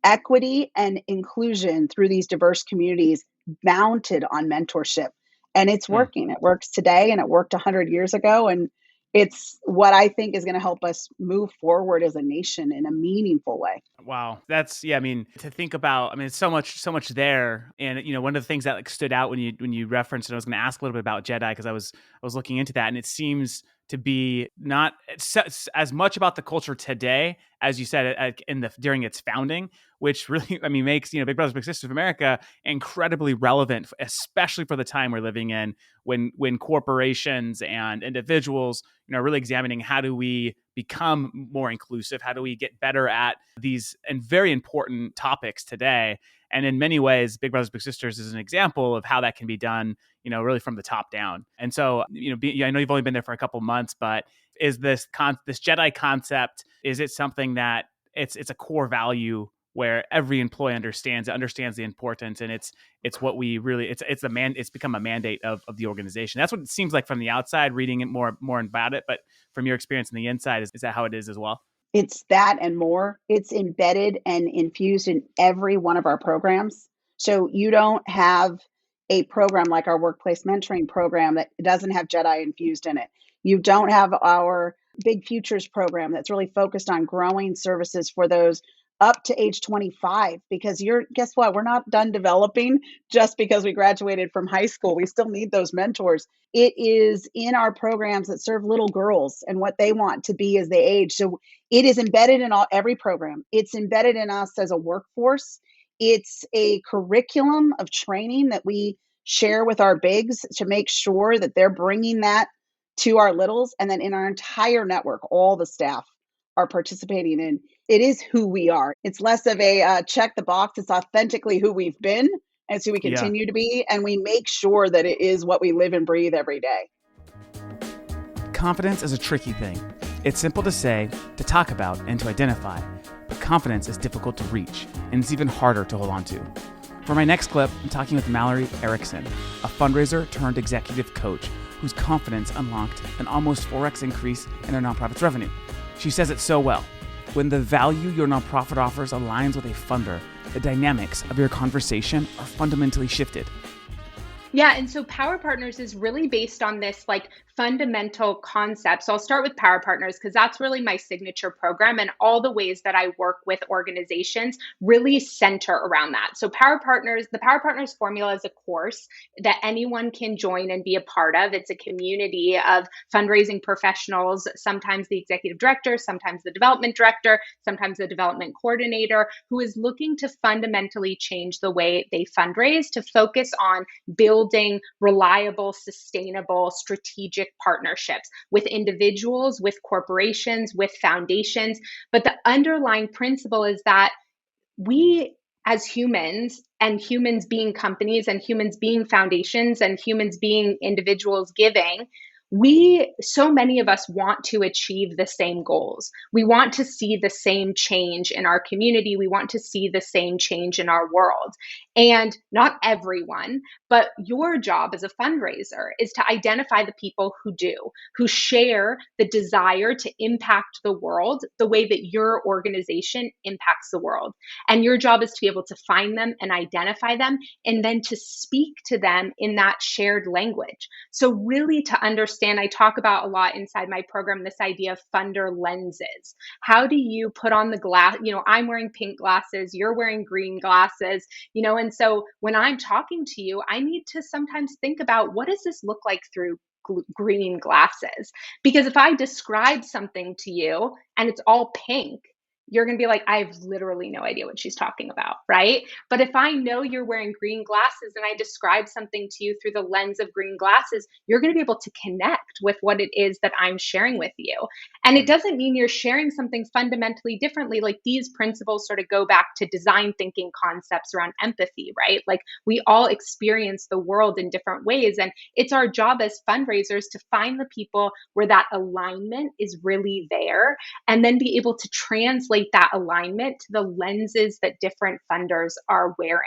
equity and inclusion through these diverse communities mounted on mentorship. And it's working. It works today, and it worked 100 years ago. And it's what I think is going to help us move forward as a nation in a meaningful way. Wow. That's, to think about, it's so much there. And, one of the things that stood out when you referenced it, I was going to ask a little bit about Jedi, because I was looking into that, and it seems to be not as much about the culture today, as you said, during its founding, which really, makes, Big Brothers Big Sisters of America incredibly relevant, especially for the time we're living in, when corporations and individuals, are really examining how do we become more inclusive, how do we get better at these and very important topics today. And in many ways, Big Brothers Big Sisters is an example of how that can be done, really from the top down. And so, I know you've only been there for a couple months, but is this Jedi concept, is it something that it's a core value where every employee understands the importance, and it's what we really, it's become a mandate of the organization. That's what it seems like from the outside, reading it more about it. But from your experience on the inside, is that how it is as well? It's that and more. It's embedded and infused in every one of our programs. So you don't have a program like our workplace mentoring program that doesn't have Jedi infused in it. You don't have our Big Futures program that's really focused on growing services for those up to age 25, because guess what? We're not done developing just because we graduated from high school. We still need those mentors. It is in our programs that serve little girls and what they want to be as they age. So it is embedded in every program. It's embedded in us as a workforce. It's a curriculum of training that we share with our bigs to make sure that they're bringing that to our littles. And then in our entire network, all the staff are participating in. It is who we are. It's less of a check the box. It's authentically who we've been and who we continue to be. And we make sure that it is what we live and breathe every day. Confidence is a tricky thing. It's simple to say, to talk about, and to identify. But confidence is difficult to reach, and it's even harder to hold on to. For my next clip, I'm talking with Mallory Erickson, a fundraiser turned executive coach whose confidence unlocked an almost 4x increase in her nonprofit's revenue. She says it so well. When the value your nonprofit offers aligns with a funder, the dynamics of your conversation are fundamentally shifted. Yeah, and so Power Partners is really based on this fundamental concept. So I'll start with Power Partners because that's really my signature program, and all the ways that I work with organizations really center around that. So the Power Partners formula is a course that anyone can join and be a part of. It's a community of fundraising professionals, sometimes the executive director, sometimes the development director, sometimes the development coordinator, who is looking to fundamentally change the way they fundraise to focus on building reliable, sustainable, strategic partnerships with individuals, with corporations, with foundations. But the underlying principle is that we as humans, and humans being companies, and humans being foundations, and humans being individuals giving, so many of us want to achieve the same goals. We want to see the same change in our community. We want to see the same change in our world. And not everyone, but your job as a fundraiser is to identify the people who do, who share the desire to impact the world the way that your organization impacts the world. And your job is to be able to find them and identify them, and then to speak to them in that shared language. So really to understand, I talk about a lot inside my program, this idea of funder lenses. How do you put on the glass? I'm wearing pink glasses, you're wearing green glasses, and so when I'm talking to you, I need to sometimes think about, what does this look like through green glasses? Because if I describe something to you and it's all pink, you're going to be like, I have literally no idea what she's talking about, right? But if I know you're wearing green glasses and I describe something to you through the lens of green glasses, you're going to be able to connect with what it is that I'm sharing with you. And it doesn't mean you're sharing something fundamentally differently. Like, these principles sort of go back to design thinking concepts around empathy, right? Like, we all experience the world in different ways. And it's our job as fundraisers to find the people where that alignment is really there, and then be able to translate that alignment to the lenses that different funders are wearing.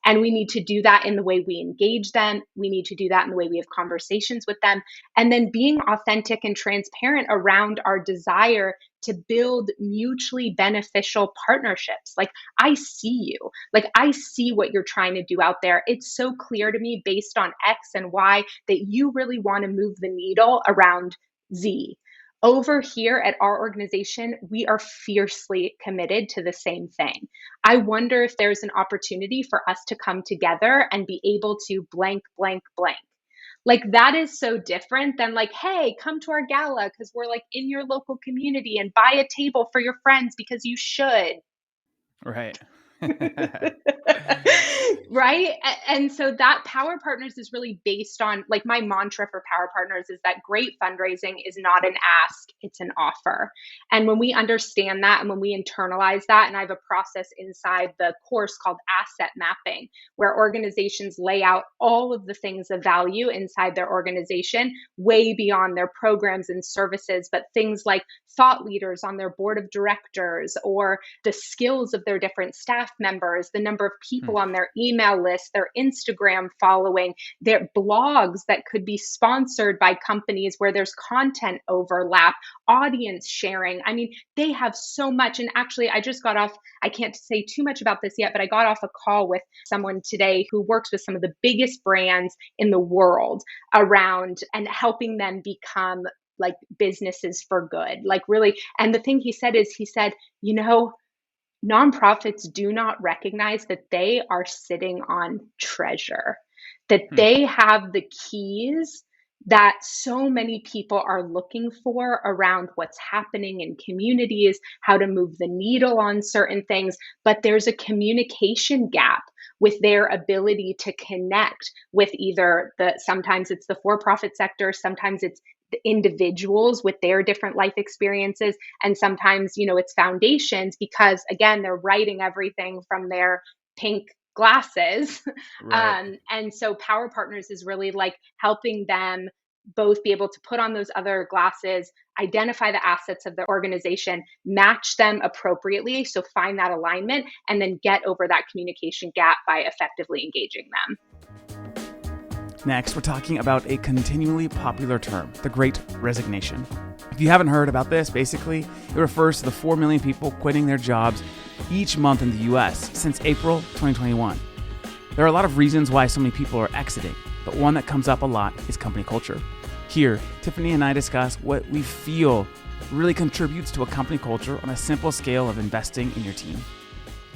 And we need to do that in the way we engage them. We need to do that in the way we have conversations with them. And then being authentic and transparent around our desire to build mutually beneficial partnerships. Like, I see you. Like, I see what you're trying to do out there. It's so clear to me based on X and Y that you really want to move the needle around Z. Over here at our organization, we are fiercely committed to the same thing. I wonder if there's an opportunity for us to come together and be able to blank, blank, blank. Like, that is so different than like, hey, come to our gala because we're like in your local community, and buy a table for your friends because you should. Right. Right. And so that Power Partners is really based on, like, my mantra for Power Partners is that great fundraising is not an ask, it's an offer. And when we understand that, and when we internalize that, and I have a process inside the course called asset mapping, where organizations lay out all of the things of value inside their organization, way beyond their programs and services, but things like thought leaders on their board of directors, or the skills of their different staff members, the number of people on their email list, their Instagram following, their blogs that could be sponsored by companies where there's content overlap, audience sharing. I mean, they have so much. And actually, I just got off, I can't say too much about this yet, but I got off a call with someone today who works with some of the biggest brands in the world around and helping them become like businesses for good, like really. And the thing he said is, he said, nonprofits do not recognize that they are sitting on treasure, that they have the keys that so many people are looking for around what's happening in communities, how to move the needle on certain things. But there's a communication gap with their ability to connect with either sometimes it's the for-profit sector, sometimes it's the individuals with their different life experiences, and sometimes, it's foundations, because again, they're writing everything from their pink glasses. Right. And so Power Partners is really like helping them both be able to put on those other glasses, identify the assets of the organization, match them appropriately. So find that alignment and then get over that communication gap by effectively engaging them. Next, we're talking about a continually popular term, the Great Resignation. If you haven't heard about this, basically, it refers to the 4 million people quitting their jobs each month in the US since April 2021. There are a lot of reasons why so many people are exiting, but one that comes up a lot is company culture. Here, Tiffany and I discuss what we feel really contributes to a company culture on a simple scale of investing in your team.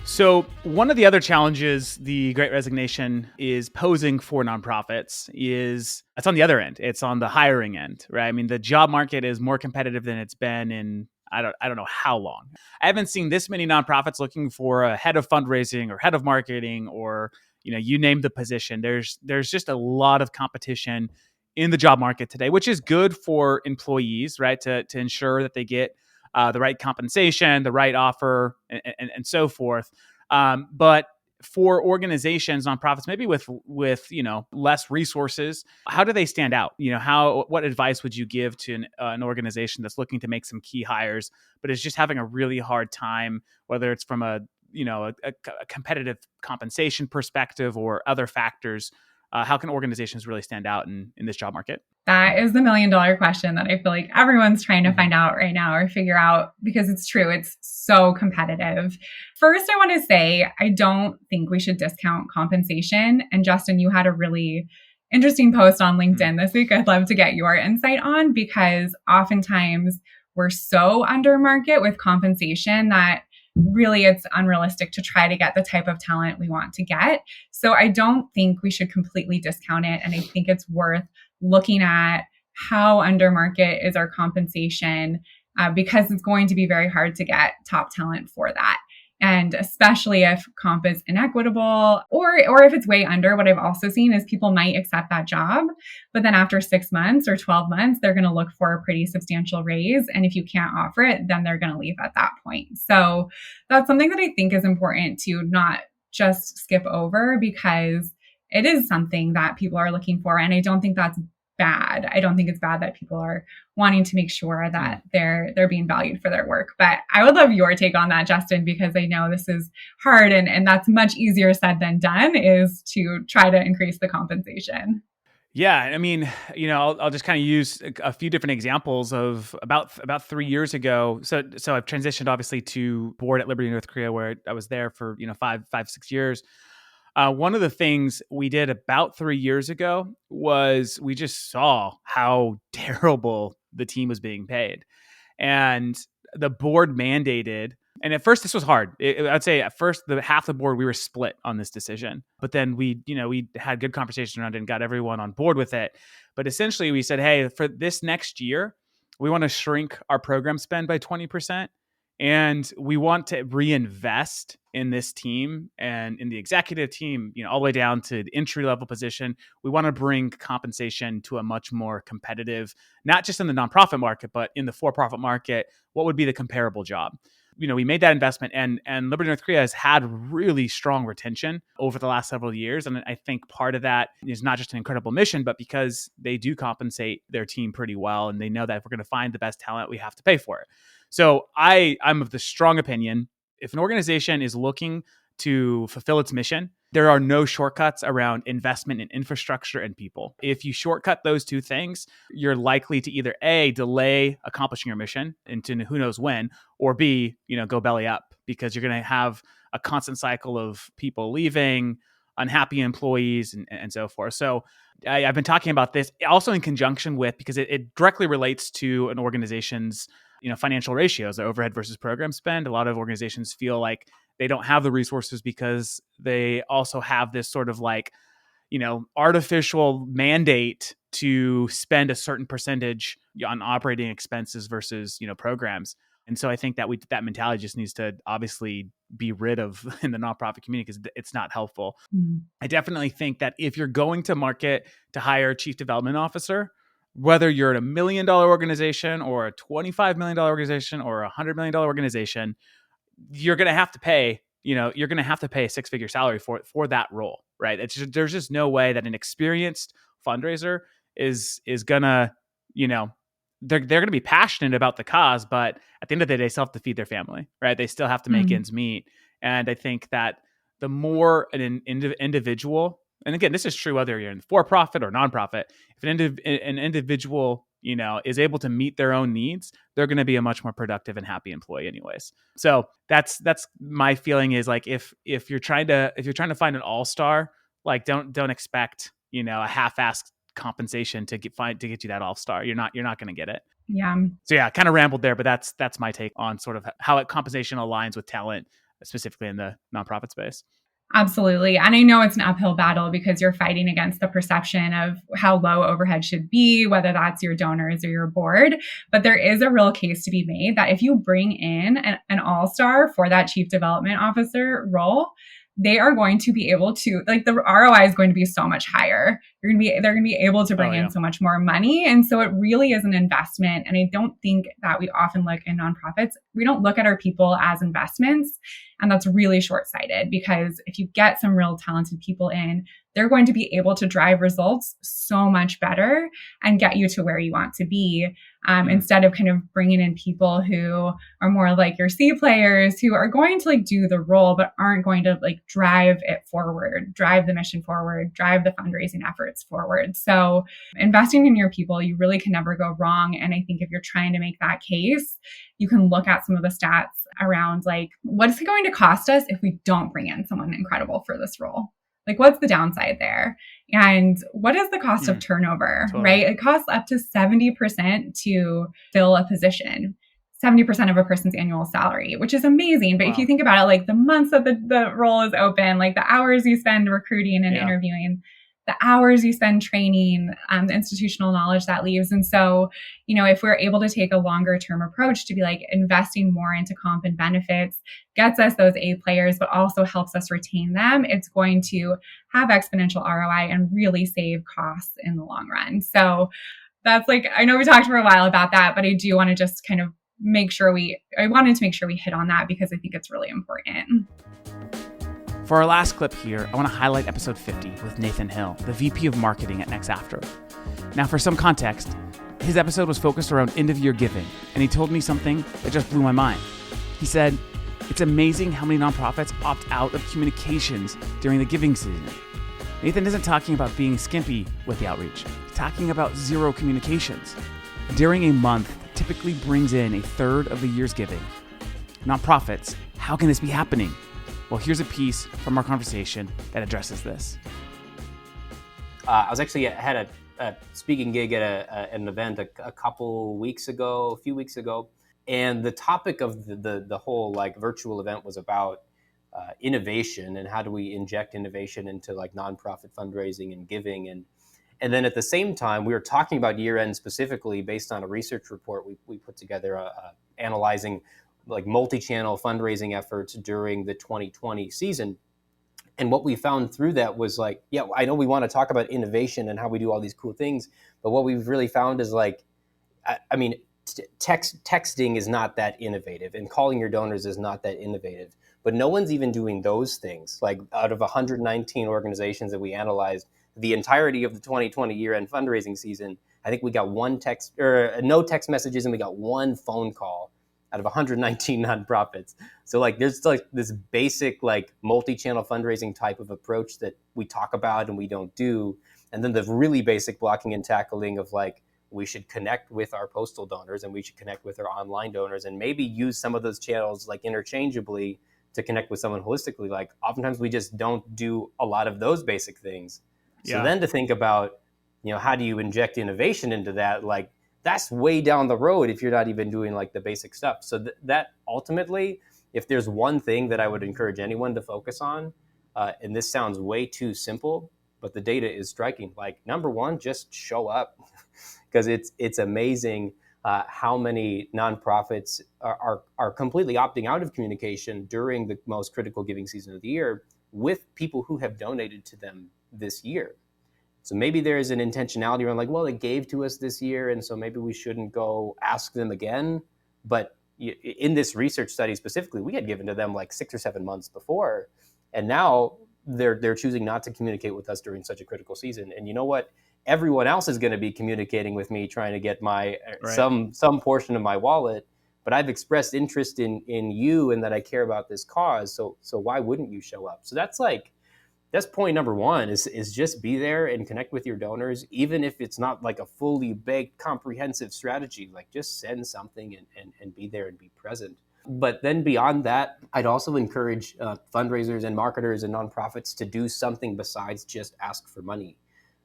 So one of the other challenges the Great Resignation is posing for nonprofits is it's on the other end. It's on the hiring end, right? I mean, the job market is more competitive than it's been in I don't know how long. I haven't seen this many nonprofits looking for a head of fundraising or head of marketing or you name the position. There's just a lot of competition in the job market today, which is good for employees, right? To ensure that they get the right compensation, the right offer, and so forth. But for organizations, nonprofits, maybe with less resources, how do they stand out? What advice would you give to an organization that's looking to make some key hires, but is just having a really hard time, whether it's from a competitive compensation perspective or other factors? How can organizations really stand out in this job market? That is the $1 million question that I feel like everyone's trying to find out right now or figure out, because it's true. It's so competitive. First, I want to say, I don't think we should discount compensation. And Justin, you had a really interesting post on LinkedIn this week. I'd love to get your insight on, because oftentimes we're so under market with compensation that really it's unrealistic to try to get the type of talent we want to get. So I don't think we should completely discount it. And I think it's worth looking at how under market is our compensation, because it's going to be very hard to get top talent for that. And especially if comp is inequitable or if it's way under. What I've also seen is people might accept that job, but then after 6 months or 12 months, they're going to look for a pretty substantial raise. And if you can't offer it, then they're going to leave at that point. So that's something that I think is important to not just skip over, because it is something that people are looking for. And I don't think that's bad. I don't think it's bad that people are wanting to make sure that they're being valued for their work. But I would love your take on that, Justin, because I know this is hard and that's much easier said than done, is to try to increase the compensation. Yeah, I mean, I'll just kind of use a few different examples of about 3 years ago. So I've transitioned obviously to board at Liberty North Korea, where I was there for 5-6 years. One of the things we did about 3 years ago was we just saw how terrible the team was being paid. And the board mandated, and at first this was hard. I'd say at first half the board, we were split on this decision, but then we had good conversation around it and got everyone on board with it. But essentially we said, hey, for this next year, we want to shrink our program spend by 20%. And we want to reinvest in this team and in the executive team, all the way down to the entry level position. We want to bring compensation to a much more competitive, not just in the nonprofit market, but in the for-profit market. What would be the comparable job? We made that investment, and Liberty North Korea has had really strong retention over the last several years. And I think part of that is not just an incredible mission, but because they do compensate their team pretty well. And they know that if we're going to find the best talent, we have to pay for it. So I'm of the strong opinion, if an organization is looking to fulfill its mission, there are no shortcuts around investment in infrastructure and people. If you shortcut those two things, you're likely to either A, delay accomplishing your mission into who knows when, or B, go belly up, because you're going to have a constant cycle of people leaving, unhappy employees, and so forth. So I've been talking about this also in conjunction with, because it directly relates to an organization's financial ratios, the overhead versus program spend. A lot of organizations feel like they don't have the resources because they also have this sort of artificial mandate to spend a certain percentage on operating expenses versus, programs. And so I think that that mentality just needs to obviously be rid of in the nonprofit community because it's not helpful. I definitely think that if you're going to market to hire a chief development officer, whether you're at $1 million organization or a $25 million organization or a $100 million organization, you're going to have to pay, a six-figure salary for that role, right? There's just no way that an experienced fundraiser is gonna, they're going to be passionate about the cause, but at the end of the day, they still have to feed their family, right? They still have to make ends meet. And I think that the more an individual, and again, this is true whether you're in for-profit or nonprofit, if an individual, is able to meet their own needs, they're going to be a much more productive and happy employee anyways. So that's my feeling is like, if you're trying to find an all-star, like don't expect, a half-assed compensation to get you that all-star. You're not going to get it. Yeah. So yeah, I kind of rambled there, but that's my take on sort of how compensation aligns with talent, specifically in the nonprofit space. Absolutely. And I know it's an uphill battle because you're fighting against the perception of how low overhead should be, whether that's your donors or your board. But there is a real case to be made that if you bring in an all-star for that chief development officer role, they are going to be able to, like, the ROI is going to be so much higher. They're going to be able to bring in so much more money. And so it really is an investment. And I don't think that we often look in nonprofits, we don't look at our people as investments. And that's really short-sighted because if you get some real talented people in, they're going to be able to drive results so much better and get you to where you want to be, instead of kind of bringing in people who are more like your C players who are going to like do the role, but aren't going to like drive it forward, drive the mission forward, drive the fundraising efforts forward. So investing in your people, you really can never go wrong. And I think if you're trying to make that case, you can look at some of the stats around like, what is it going to cost us if we don't bring in someone incredible for this role? Like, what's the downside there? And what is the cost of turnover, right? It costs up to 70% to fill a position, 70% of a person's annual salary, which is amazing. But if you think about it, like the months that the role is open, like the hours you spend recruiting and interviewing, the hours you spend training, the institutional knowledge that leaves. And so, if we're able to take a longer term approach to be like investing more into comp and benefits, gets us those A players, but also helps us retain them, it's going to have exponential ROI and really save costs in the long run. So that's like, I know we talked for a while about that, but I do want to just kind of I wanted to make sure we hit on that because I think it's really important. For our last clip here, I want to highlight episode 50 with Nathan Hill, the VP of Marketing at Next After. Now, for some context, his episode was focused around end-of-year giving, and he told me something that just blew my mind. He said, it's amazing how many nonprofits opt out of communications during the giving season. Nathan isn't talking about being skimpy with the outreach. He's talking about zero communications. During a month, typically brings in a third of the year's giving. Nonprofits, how can this be happening? Well, here's a piece from our conversation that addresses this. I was actually had a speaking gig at an event a few weeks ago, and the topic of the whole like virtual event was about innovation and how do we inject innovation into like nonprofit fundraising and giving, and then at the same time we were talking about year end specifically based on a research report we put together analyzing like multi-channel fundraising efforts during the 2020 season. And what we found through that was like, yeah, I know we want to talk about innovation and how we do all these cool things, but what we've really found is like, I mean, texting is not that innovative and calling your donors is not that innovative, but no one's even doing those things. Like out of 119 organizations that we analyzed, the entirety of the 2020 year-end fundraising season, I think we got no text messages and we got one phone call out of 119 nonprofits. So like there's like this basic like multi-channel fundraising type of approach that we talk about and we don't do. And then the really basic blocking and tackling of like, we should connect with our postal donors and we should connect with our online donors and maybe use some of those channels like interchangeably to connect with someone holistically. Like oftentimes we just don't do a lot of those basic things. So then to think about, how do you inject innovation into that? Like that's way down the road if you're not even doing like the basic stuff. So that ultimately, if there's one thing that I would encourage anyone to focus on, and this sounds way too simple, but the data is striking. Like, number one, just show up, because it's amazing how many nonprofits are completely opting out of communication during the most critical giving season of the year with people who have donated to them this year. So maybe there's an intentionality around like, well, they gave to us this year, and so maybe we shouldn't go ask them again. But in this research study specifically, we had given to them like 6 or 7 months before, and now they're choosing not to communicate with us during such a critical season. And you know what? Everyone else is going to be communicating with me, trying to get my some portion of my wallet. But I've expressed interest in you and that I care about this cause. So why wouldn't you show up? So that's point number one, is just be there and connect with your donors, even if it's not like a fully baked comprehensive strategy. Like, just send something and be there and be present. But then beyond that, I'd also encourage fundraisers and marketers and nonprofits to do something besides just ask for money.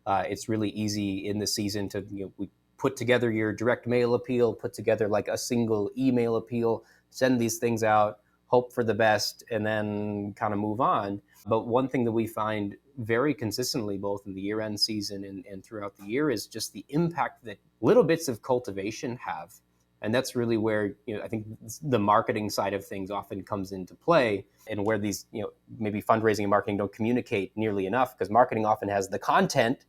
It's really easy in the season to, we put together your direct mail appeal, put together like a single email appeal, send these things out, hope for the best, and then kind of move on. But one thing that we find very consistently, both in the year-end season and throughout the year, is just the impact that little bits of cultivation have. And that's really where, I think the marketing side of things often comes into play, and where these, maybe fundraising and marketing don't communicate nearly enough, because marketing often has the content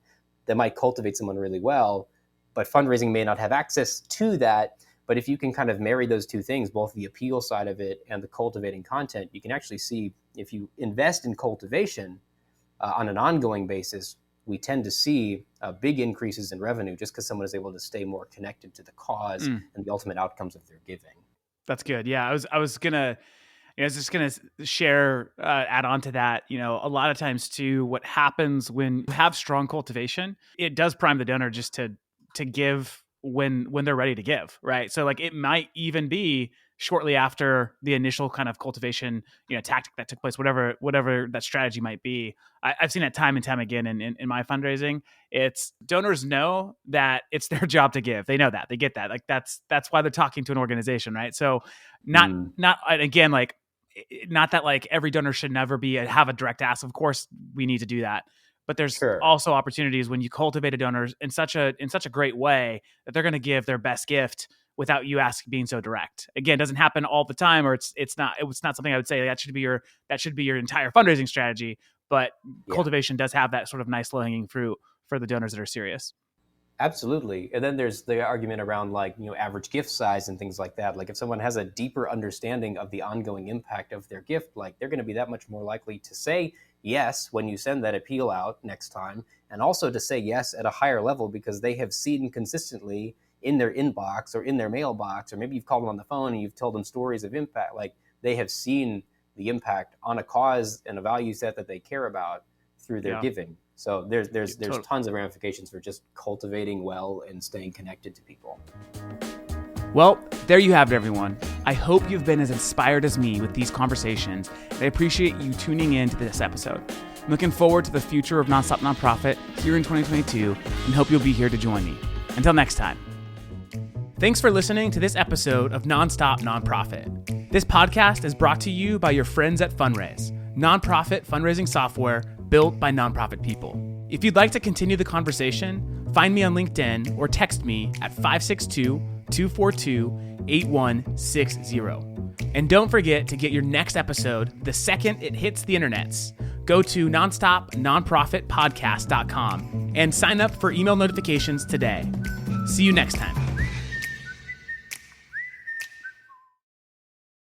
that might cultivate someone really well, but fundraising may not have access to that. But if you can kind of marry those two things, both the appeal side of it and the cultivating content, you can actually see, if you invest in cultivation on an ongoing basis, we tend to see big increases in revenue just because someone is able to stay more connected to the cause and the ultimate outcomes of their giving. That's good. Yeah, I was just gonna share, add on to that. A lot of times too, what happens when you have strong cultivation, it does prime the donor just to give when they're ready to give, right? So like, it might even be shortly after the initial kind of cultivation, tactic that took place, whatever that strategy might be. I've seen it time and time again in my fundraising. It's donors know that it's their job to give. They know that, they get that. Like, that's why they're talking to an organization, right? So not again, like, not that like every donor should never have a direct ask. Of course we need to do that. But there's also opportunities when you cultivate a donor in such a great way that they're going to give their best gift without you being so direct. Again, it doesn't happen all the time, or it's not something I would say that should be your entire fundraising strategy. But cultivation does have that sort of nice low hanging fruit for the donors that are serious. Absolutely. And then there's the argument around like, average gift size and things like that. Like, if someone has a deeper understanding of the ongoing impact of their gift, like, they're going to be that much more likely to say yes when you send that appeal out next time, and also to say yes at a higher level because they have seen consistently in their inbox or in their mailbox, or maybe you've called them on the phone and you've told them stories of impact. Like, they have seen the impact on a cause and a value set that they care about through their giving. So there's tons of ramifications for just cultivating well and staying connected to people. Well, there you have it, everyone. I hope you've been as inspired as me with these conversations, and I appreciate you tuning in to this episode. I'm looking forward to the future of Nonstop Nonprofit here in 2022, and hope you'll be here to join me. Until next time. Thanks for listening to this episode of Nonstop Nonprofit. This podcast is brought to you by your friends at Fundraise, nonprofit fundraising software built by nonprofit people. If you'd like to continue the conversation, find me on LinkedIn or text me at 562-242-8160. And don't forget to get your next episode the second it hits the internets. Go to nonstopnonprofitpodcast.com and sign up for email notifications today. See you next time.